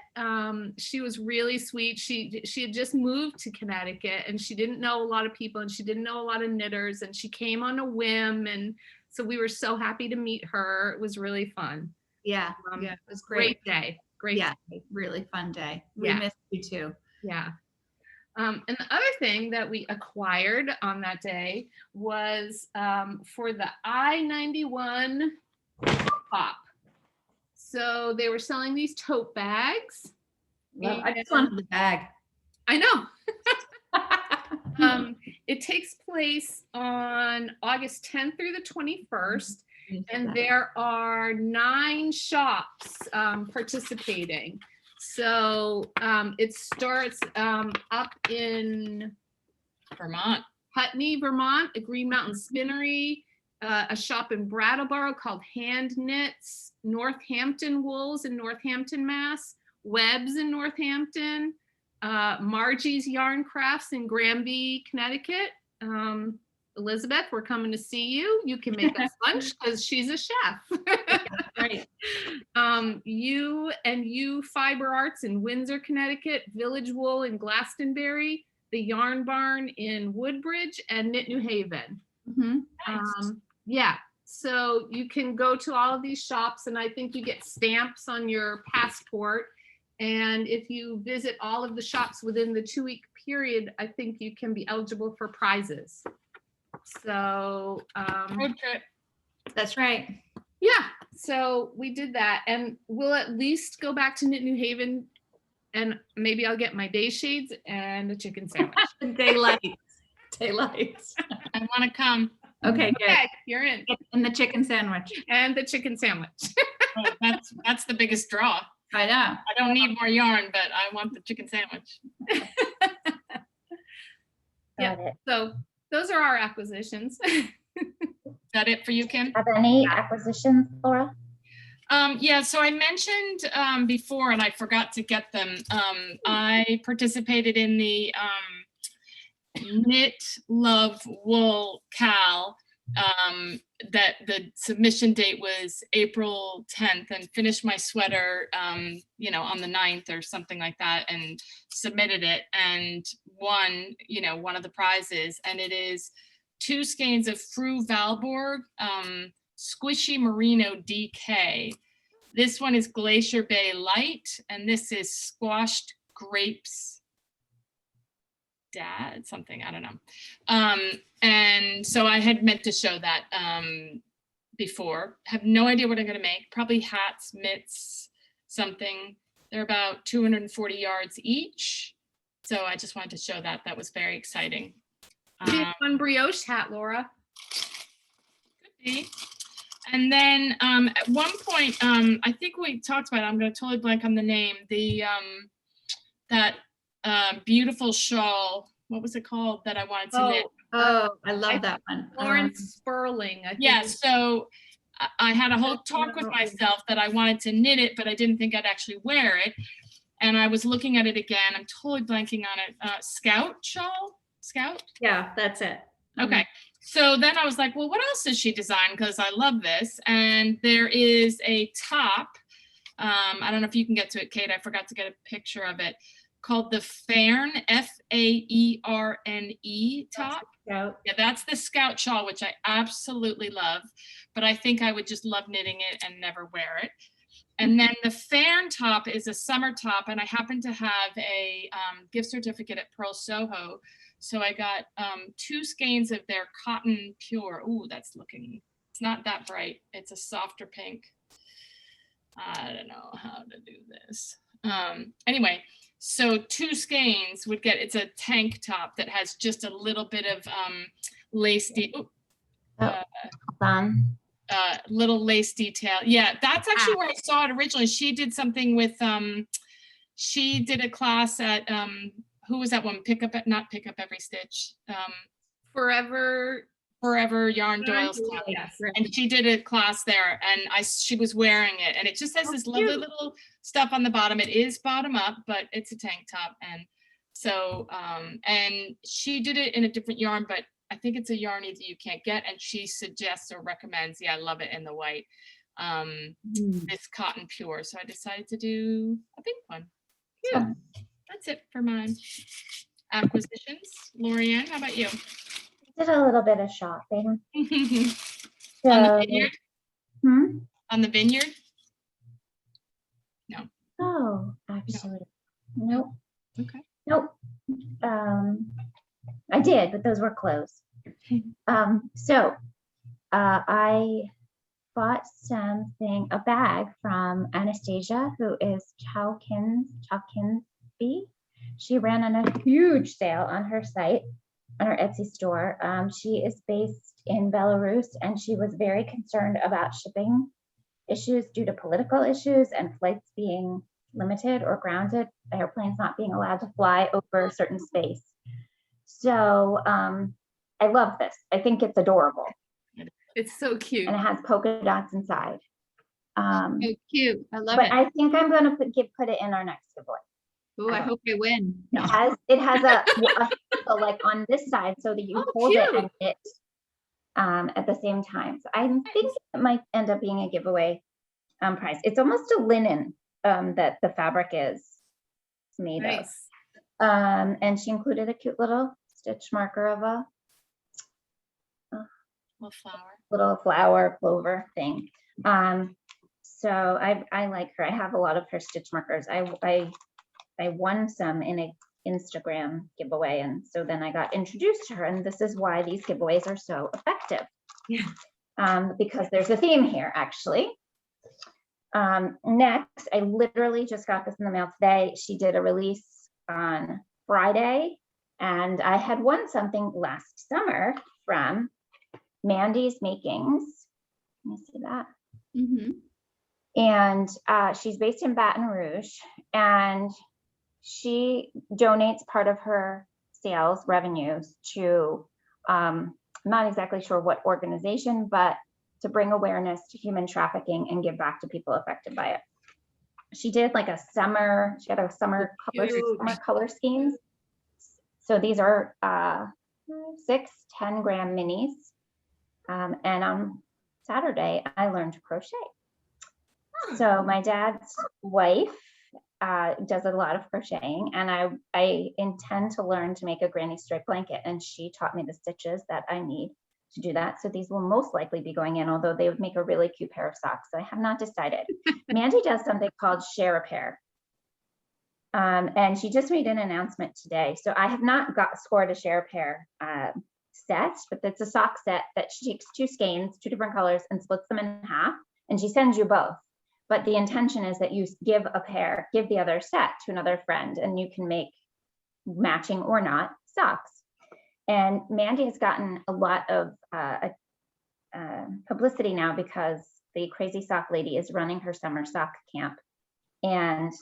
She was really sweet. She had just moved to Connecticut, and she didn't know a lot of people, and she didn't know a lot of knitters, and she came on a whim, and so we were so happy to meet her. It was really fun. Yeah, it was great day. Great day. Really fun day. We missed you too. Yeah. And the other thing that we acquired on that day was for the I91 Pop. So they were selling these tote bags. I just wanted the bag. I know. It takes place on August 10th through the 21st, and there are 9 shops participating. So it starts up in Vermont, Putney, Vermont, a Green Mountain Spinnery, a shop in Brattleboro called Hand Knits, Northampton Wools in Northampton, Mass, Webbs in Northampton, Margie's Yarn Crafts in Granby, Connecticut. Elizabeth, we're coming to see you. You can make us lunch because she's a chef. Right. You Fiber Arts in Windsor, Connecticut, Village Wool in Glastonbury, the Yarn Barn in Woodbridge, and Knit New Haven. Mm-hmm. Nice. Yeah, so you can go to all of these shops, and I think you get stamps on your passport. And if you visit all of the shops within the 2-week period, I think you can be eligible for prizes. So road trip. That's right. Yeah, so we did that, and we'll at least go back to Knit New Haven, and maybe I'll get my day shades and a chicken sandwich. Daylights. I want to come. Okay, good. Okay, you're in. And the chicken sandwich. And the chicken sandwich. Oh, that's the biggest draw. I know. I don't need more yarn, but I want the chicken sandwich. Yeah. So those are our acquisitions. Is that it for you, Kim? Have any acquisitions, Laura? Yeah, so I mentioned before, and I forgot to get them. I participated in the Knit.Love.Wool KAL. That the submission date was April 10th, and finished my sweater, on the 9th or something like that, and submitted it and won, one of the prizes. And it is 2 skeins of Fru Valborg, Squishy Merino DK. This one is Glacier Bay Light, and this is Squashed Grapes dad, something, I don't know. And so I had meant to show that before. Have no idea what I'm gonna make. Probably hats, mitts, something. They're about 240 yards each. So I just wanted to show that. That was very exciting. Be a fun brioche hat, Laura. Could be. And then at one point, I think we talked about it, I'm gonna totally blank on the name, the that beautiful shawl, what was it called that I wanted to knit? Oh, I love that one. Florence Spurling, I think. Yeah, so I had a whole talk with myself that I wanted to knit it, but I didn't think I'd actually wear it. And I was looking at it again. I'm totally blanking on it. Scout shawl? Scout? Yeah, that's it. Okay. So then I was like, well, what else does she design? Because I love this. And there is a top. I don't know if you can get to it, Kate. I forgot to get a picture of it. Called the Faerne, Faerne top. Yeah, that's the Scout shawl, which I absolutely love. But I think I would just love knitting it and never wear it. And then the Faerne top is a summer top, and I happen to have a gift certificate at Purl Soho. So I got 2 skeins of their cotton pure. Ooh, that's looking, it's not that bright. It's a softer pink. I don't know how to do this. Anyway, so 2 skeins would get, it's a tank top that has just a little bit of lace, little lace detail. Yeah, that's actually where I saw it originally. She did something with, she did a class at, who was that one? Not Pick Up Every Stitch. Forever Yarn Doyle's class. Yes. And she did a class there, and she was wearing it, and it just has this lovely little stuff on the bottom. It is bottom up, but it's a tank top. And so, and she did it in a different yarn, but I think it's a yarn either you can't get, and she suggests or recommends, yeah, I love it in the white, this cotton pure. So I decided to do a pink one. Yeah, that's it for my acquisitions. Lorianne, how about you? Did a little bit of shopping. So, on the vineyard? On the vineyard? No. Oh, actually, nope. Okay. Nope. I did, but those were closed. So I bought a bag from Anastasia, who is TaukinsBy. She ran on a huge sale on her site, on her Etsy store. She is based in Belarus, and she was very concerned about shipping issues due to political issues and flights being limited or grounded, airplanes not being allowed to fly over a certain space. So I love this. I think it's adorable. It's so cute. And it has polka dots inside. So cute. I love but it. I think I'm going to put it in our next giveaway. Oh, I hope I win. It has a like on this side so that you hold cute. it and knit at the same time. So I think it might end up being a giveaway prize. It's almost a linen that the fabric is made of. And she included a cute little stitch marker of a little flower clover thing. So I like her. I have a lot of her stitch markers. I won some in a Instagram giveaway, and so then I got introduced to her, and this is why these giveaways are so effective. Yeah. Because there's a theme here, actually. Next, I literally just got this in the mail today. She did a release on Friday, and I had won something last summer from Mandi's Makings. Can you see that? And she's based in Baton Rouge, and she donates part of her sales revenues to, I'm not exactly sure what organization, but to bring awareness to human trafficking and give back to people affected by it. She did like a summer, she had a summer color schemes. So these are 6 10-gram minis. And on Saturday, I learned to crochet. So my dad's wife does a lot of crocheting, and I intend to learn to make a granny stripe blanket, and she taught me the stitches that I need to do that. So these will most likely be going in, although they would make a really cute pair of socks. So I have not decided. Mandi does something called share a pair. And she just made an announcement today. So I have not scored a share pair set, but it's a sock set that she takes 2 skeins, 2 different colors, and splits them in half. And she sends you both. But the intention is that you give the other set to another friend, and you can make matching or not socks. And Mandi has gotten a lot of publicity now because the Crazy Sock Lady is running her summer sock camp, and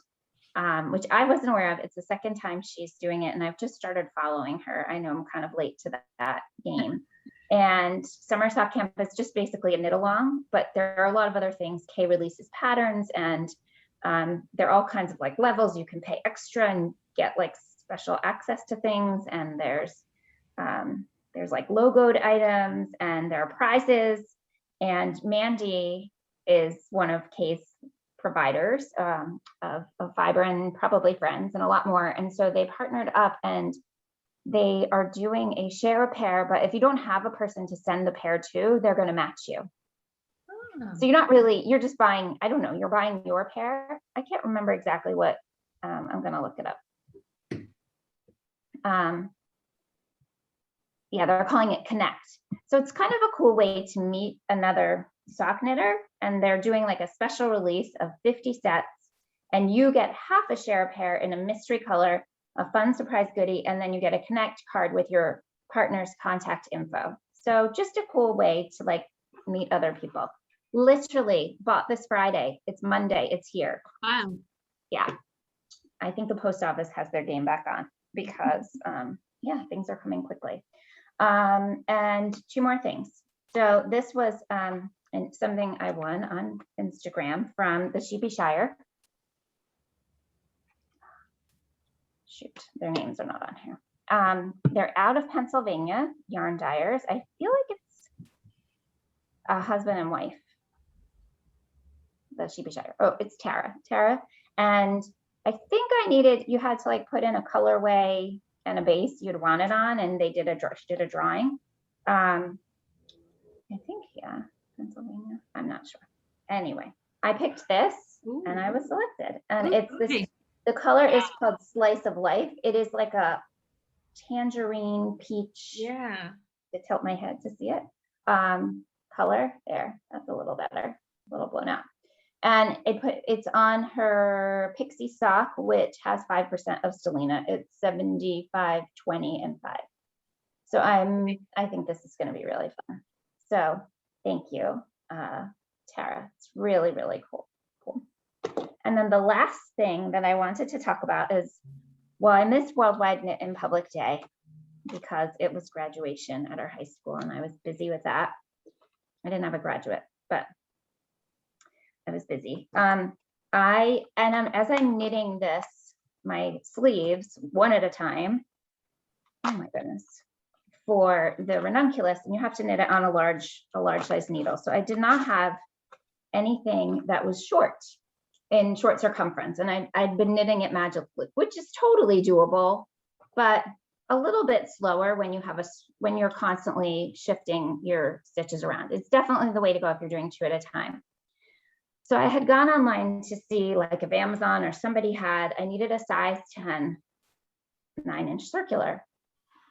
which I wasn't aware of. It's the second time she's doing it, and I've just started following her. I know I'm kind of late to that game. And Summer Sock Camp is just basically a knit along, but there are a lot of other things. Kay releases patterns, and there are all kinds of like levels. You can pay extra and get like special access to things, and there's like logoed items, and there are prizes. And Mandi is one of Kay's providers of fiber and probably friends and a lot more. And so they partnered up, and they are doing a share a pair, but if you don't have a person to send the pair to, they're going to match you. So you're just buying, I don't know, you're buying your pair. I can't remember exactly what, I'm going to look it up. Yeah, they're calling it Connect. So it's kind of a cool way to meet another sock knitter, and they're doing like a special release of 50 sets, and you get half a share pair in a mystery color, a fun surprise goodie, and then you get a Connect card with your partner's contact info. So just a cool way to like meet other people. Literally bought this Friday. It's Monday. It's here. Wow. Yeah. I think the post office has their game back on because yeah, things are coming quickly. And 2 more things. So this was something I won on Instagram from the Sheepy Shire. Shoot, their names are not on here. They're out of Pennsylvania, yarn dyers. I feel like it's a husband and wife, the Sheepy Shire. Oh, it's Tara. And I think you had to like put in a colorway and a base you'd want it on, and they did a drawing. I think, yeah, Pennsylvania. I'm not sure. Anyway, I picked this. Ooh. And I was selected. And it's this. The color is called Slice of Life. It is like a tangerine peach. Yeah. To tilt my head to see it. Color there. That's a little better. A little blown out. And it's on her Pixie sock, which has 5% of stellina. It's 75, 20, and 5. So I think this is going to be really fun. So thank you, Tara. It's really, really cool. And then the last thing that I wanted to talk about is, well, I missed Worldwide Knit in Public Day because it was graduation at our high school, and I was busy with that. I didn't have a graduate, but I was busy. As I'm knitting my sleeves one at a time, oh my goodness, for the ranunculus, and you have to knit it on a large size needle. So I did not have anything that was in short circumference, and I'd been knitting it magically, which is totally doable, but a little bit slower when you're constantly shifting your stitches around. It's definitely the way to go if you're doing 2 at a time. So I had gone online to see like if Amazon or somebody I needed a size 10 9-inch circular,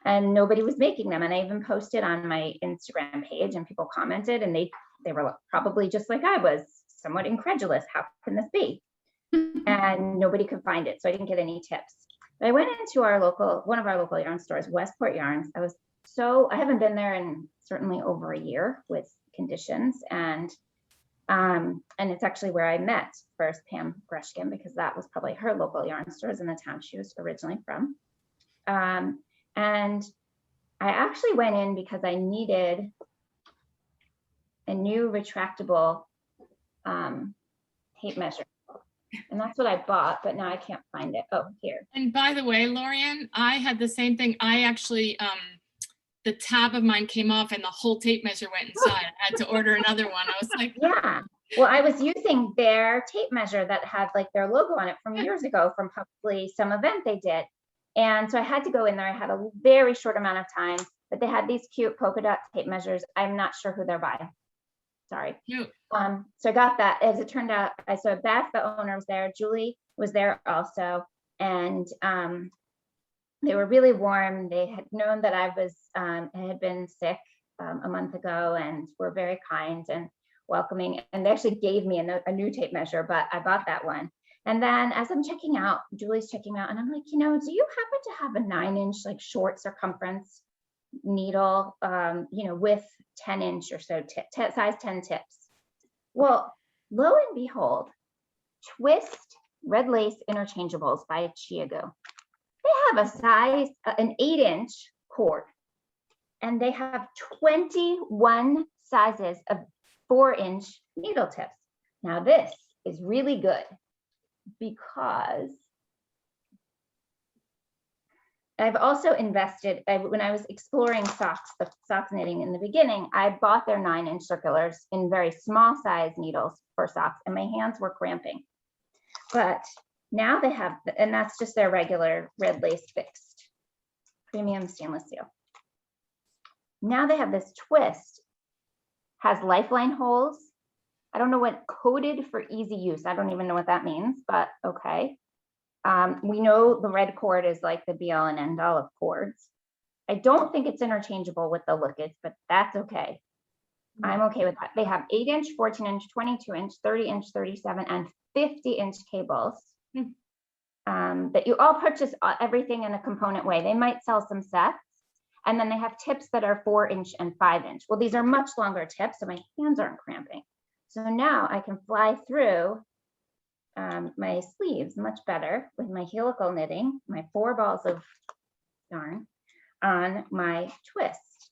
and nobody was making them. And I even posted on my Instagram page, and people commented, and they were probably just like I was, somewhat incredulous. How can this be? And nobody could find it. So I didn't get any tips. But I went into one of our local yarn stores, Westport Yarns. I haven't been there in certainly over a year with conditions. And it's actually where I met first Pam Greshkin, because that was probably her local yarn stores in the town she was originally from. And I actually went in because I needed a new retractable tape measure. And that's what I bought, but now I can't find it. Oh, here. And by the way, Lorian, I had the same thing. I actually, the tab of mine came off and the whole tape measure went inside. I had to order another one. I was like, yeah. Well, I was using their tape measure that had like their logo on it from years ago from probably some event they did. And so I had to go in there. I had a very short amount of time, but they had these cute polka dot tape measures. I'm not sure who they're by. Sorry. Cute. So I got that. As it turned out, I saw Beth, the owner, was there. Julie was there also. And they were really warm. They had known that I had been sick a month ago, and were very kind and welcoming. And they actually gave me a new tape measure, but I bought that one. And then as I'm checking out, Julie's checking out, and I'm like, do you happen to have a 9-inch like short circumference needle, with 10-inch or so size 10 tips? Well, lo and behold, Twist Red Lace Interchangeables by Chiagoo. They have an 8-inch cord, and they have 21 sizes of 4-inch needle tips. Now this is really good because I've also invested, when I was exploring the socks knitting in the beginning, I bought their 9-inch circulars in very small size needles for socks, and my hands were cramping. But now they have, and that's just their regular red lace fixed premium stainless steel. Now they have this Twist, has lifeline holes. I don't know what, coded for easy use. I don't even know what that means, but okay. We know the red cord is like the be all and end all of cords. I don't think it's interchangeable with the Lookits, but that's okay. I'm okay with that. They have 8-inch, 14-inch, 22-inch, 30-inch, 37, and 50-inch cables that you all purchase everything in a component way. They might sell some sets. And then they have tips that are 4-inch and 5-inch. Well, these are much longer tips, so my hands aren't cramping. So now I can fly through my sleeves much better with my helical knitting, my 4 balls of yarn on my Twist.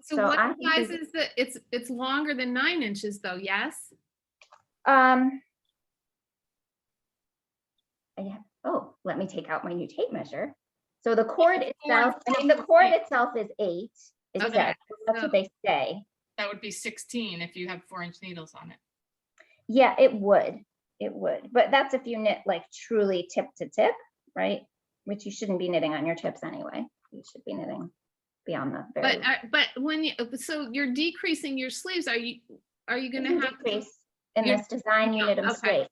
So what size is the, it's longer than 9 inches though, yes? Oh, let me take out my new tape measure. So the cord itself, the cord itself is 8. Is Okay. that, that's what they say. That would be 16 if you have 4-inch needles on it. Yeah, it would. It would. But that's if you knit like truly tip to tip, right? Which you shouldn't be knitting on your tips anyway. You should be knitting beyond the very. But when so you're decreasing your sleeves, are you going to have decrease in this design? You knit them straight.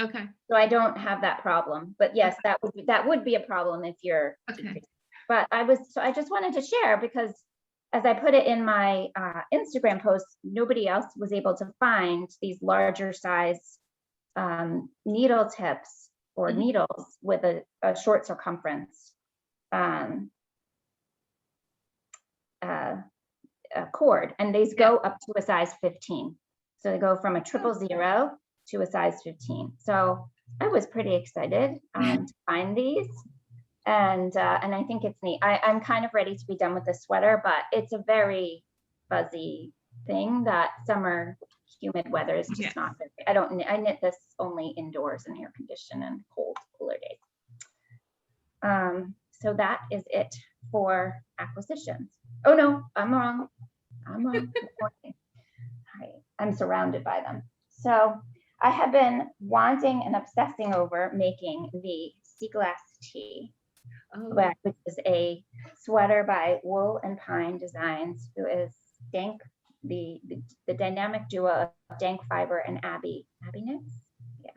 Okay. So I don't have that problem. But yes, that would be a problem if you're. Okay. But I just wanted to share because as I put it in my Instagram post, nobody else was able to find these larger size needle tips or needles with a short circumference cord, and these go up to a size 15. So they go from a 000 to a size 15. So I was pretty excited to find these. And I think it's neat. I'm kind of ready to be done with this sweater, but it's a very fuzzy thing that summer humid weather is just not very. I knit this only indoors in air conditioned and cooler days. So that is it for acquisitions. Oh no, I'm wrong. All right, I'm surrounded by them. So I have been wanting and obsessing over making the sea glass tee. Which is a sweater by Wool and Pine Designs, who is Dank, the dynamic duo of Dank Fiber and Abby Knits. Yeah.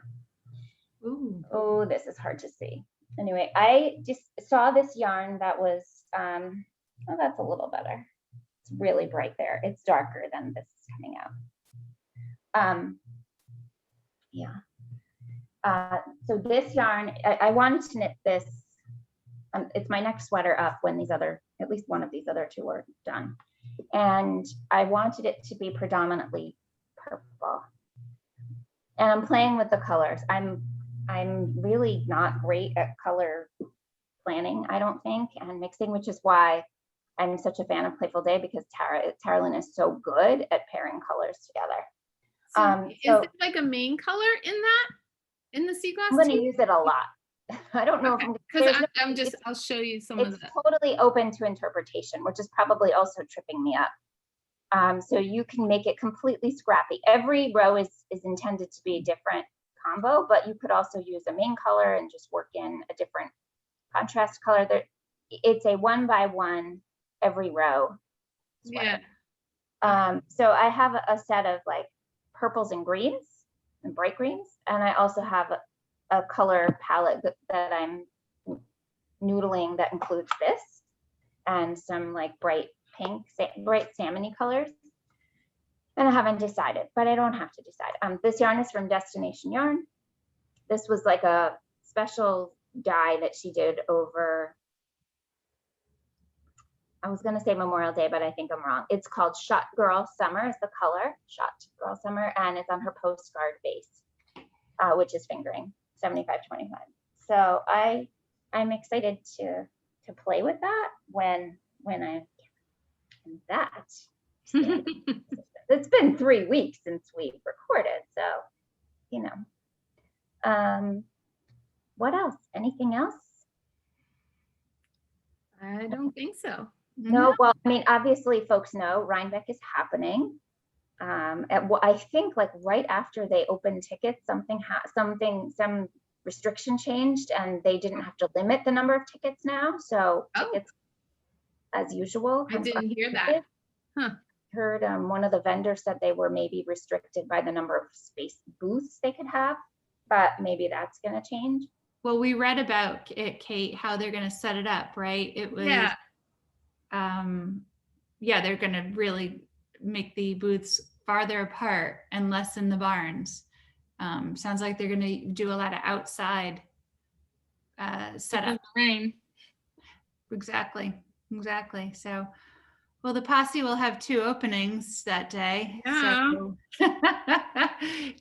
Ooh. Oh, this is hard to see. Anyway, I just saw this yarn that was, oh, that's a little better. It's really bright there. It's darker than this is coming out. Yeah. So this yarn, I wanted to knit this. It's my next sweater up when at least one of these other two are done. And I wanted it to be predominantly purple. And I'm playing with the colors. I'm really not great at color planning, I don't think, and mixing, which is why I'm such a fan of Playful Day, because Tara Lynn is so good at pairing colors together. So is it like a main color in the sea glass? I'm going to use it a lot. I don't know because I'll show you some of that. It's totally open to interpretation, which is probably also tripping me up. So you can make it completely scrappy. Every row is intended to be a different combo, but you could also use a main color and just work in a different contrast color. It's a 1x1 every row sweater. Yeah. So I have a set of like purples and greens and bright greens, and I also have a color palette that I'm noodling that includes this and some like bright pink, bright salmony colors. And I haven't decided, but I don't have to decide. This yarn is from Destination Yarn. This was like a special dye that she did over, I was going to say Memorial Day, but I think I'm wrong. It's called Shot Girl Summer is the color, Shot Girl Summer, and it's on her postcard base, which is fingering, 75/25. So I'm excited to play with that when I and that. It's been 3 weeks since we recorded, so you know. What else? Anything else? I don't think so. No, well, I mean, obviously folks know Rhinebeck is happening. I think like right after they opened tickets, some restriction changed and they didn't have to limit the number of tickets now. So tickets as usual. I didn't hear that. Huh. Heard one of the vendors said they were maybe restricted by the number of space booths they could have, but maybe that's going to change. Well, we read about it, Kate, how they're going to set it up, right? It was, they're going to really make the booths farther apart and less in the barns. Sounds like they're going to do a lot of outside setup. Rain. Exactly. So, well, the posse will have 2 openings that day. Yeah. So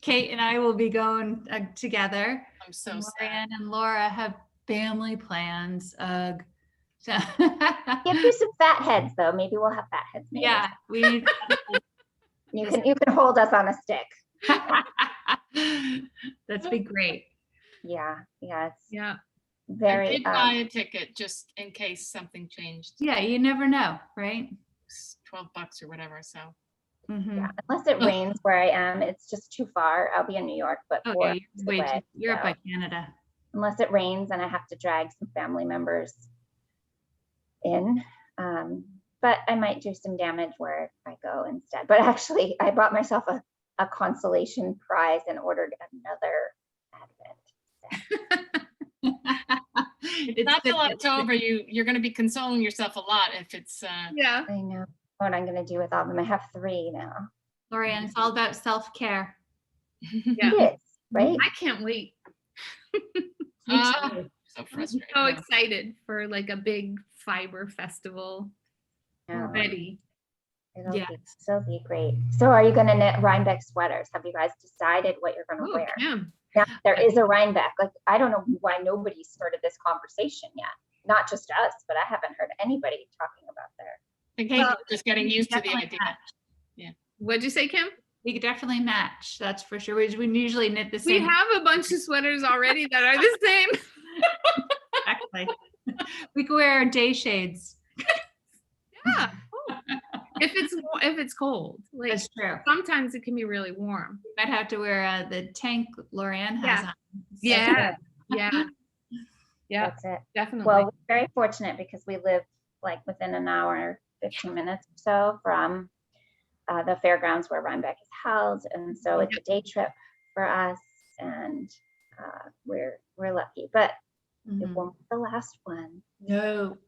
Kate and I will be going together. I'm so LORIEN sad. and Laura have family plans. Ugh. So Give you some fat heads though. Maybe we'll have fat heads. Maybe. yeah, we need. You can hold us on a stick. That'd be great. Yeah. It's I very. did buy a ticket just in case something changed. Yeah, you never know, right? It's $12 or whatever. So Mhm. Yeah, unless it rains where I am, it's just too far. I'll be in New York, but 4 Okay, hours away, you're up so by Canada. unless it rains and I have to drag some family members in. But I might do some damage where I go instead. But actually, I bought myself a consolation prize and ordered another Advent. It's not till good. October. You're going to be consoling yourself a lot if it's. Yeah. I know what I'm going to do with all of them. I have 3 now. LORIEN, it's all about self-care. Yeah. It is, right? I can't wait. So frustrating. So excited for like a big fiber festival already. It'll Yes. be great. So are you going to knit Rhinebeck sweaters? Have you guys decided what you're going to wear? Kim. Now, there is a Rhinebeck. Like, I don't know why nobody started this conversation yet. Not just us, but I haven't heard anybody talking about their. I think people are just getting used to the Definitely idea. match. What'd you say, Kim? We could definitely match. That's for sure. We usually knit the We same. have a bunch of sweaters already that are the same. Exactly. We could wear our day shades. Yeah. If it's cold, like That's true. sometimes it can be really warm. Might have to wear the tank LORIEN has on. Yeah. Yeah. That's it. Definitely. Well, we're very fortunate because we live like within an hour, 15 minutes or so from the fairgrounds where Rhinebeck is held. And so it's a day trip for us and we're lucky, but it won't be the last one. No.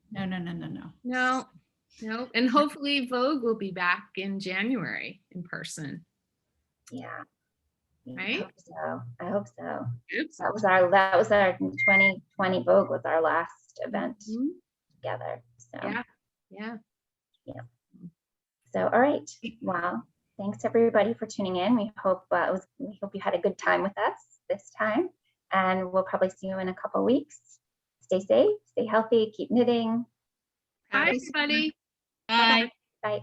No. And hopefully Vogue will be back in January in person. Yeah. Right? I hope so. Oops. That was our 2020 Vogue was our last event together. So Yeah. So all right. Well, thanks everybody for tuning in. We hope you had a good time with us this time, and we'll probably see you in a couple weeks. Stay safe, stay healthy, keep knitting. Bye, everybody. Bye. Bye.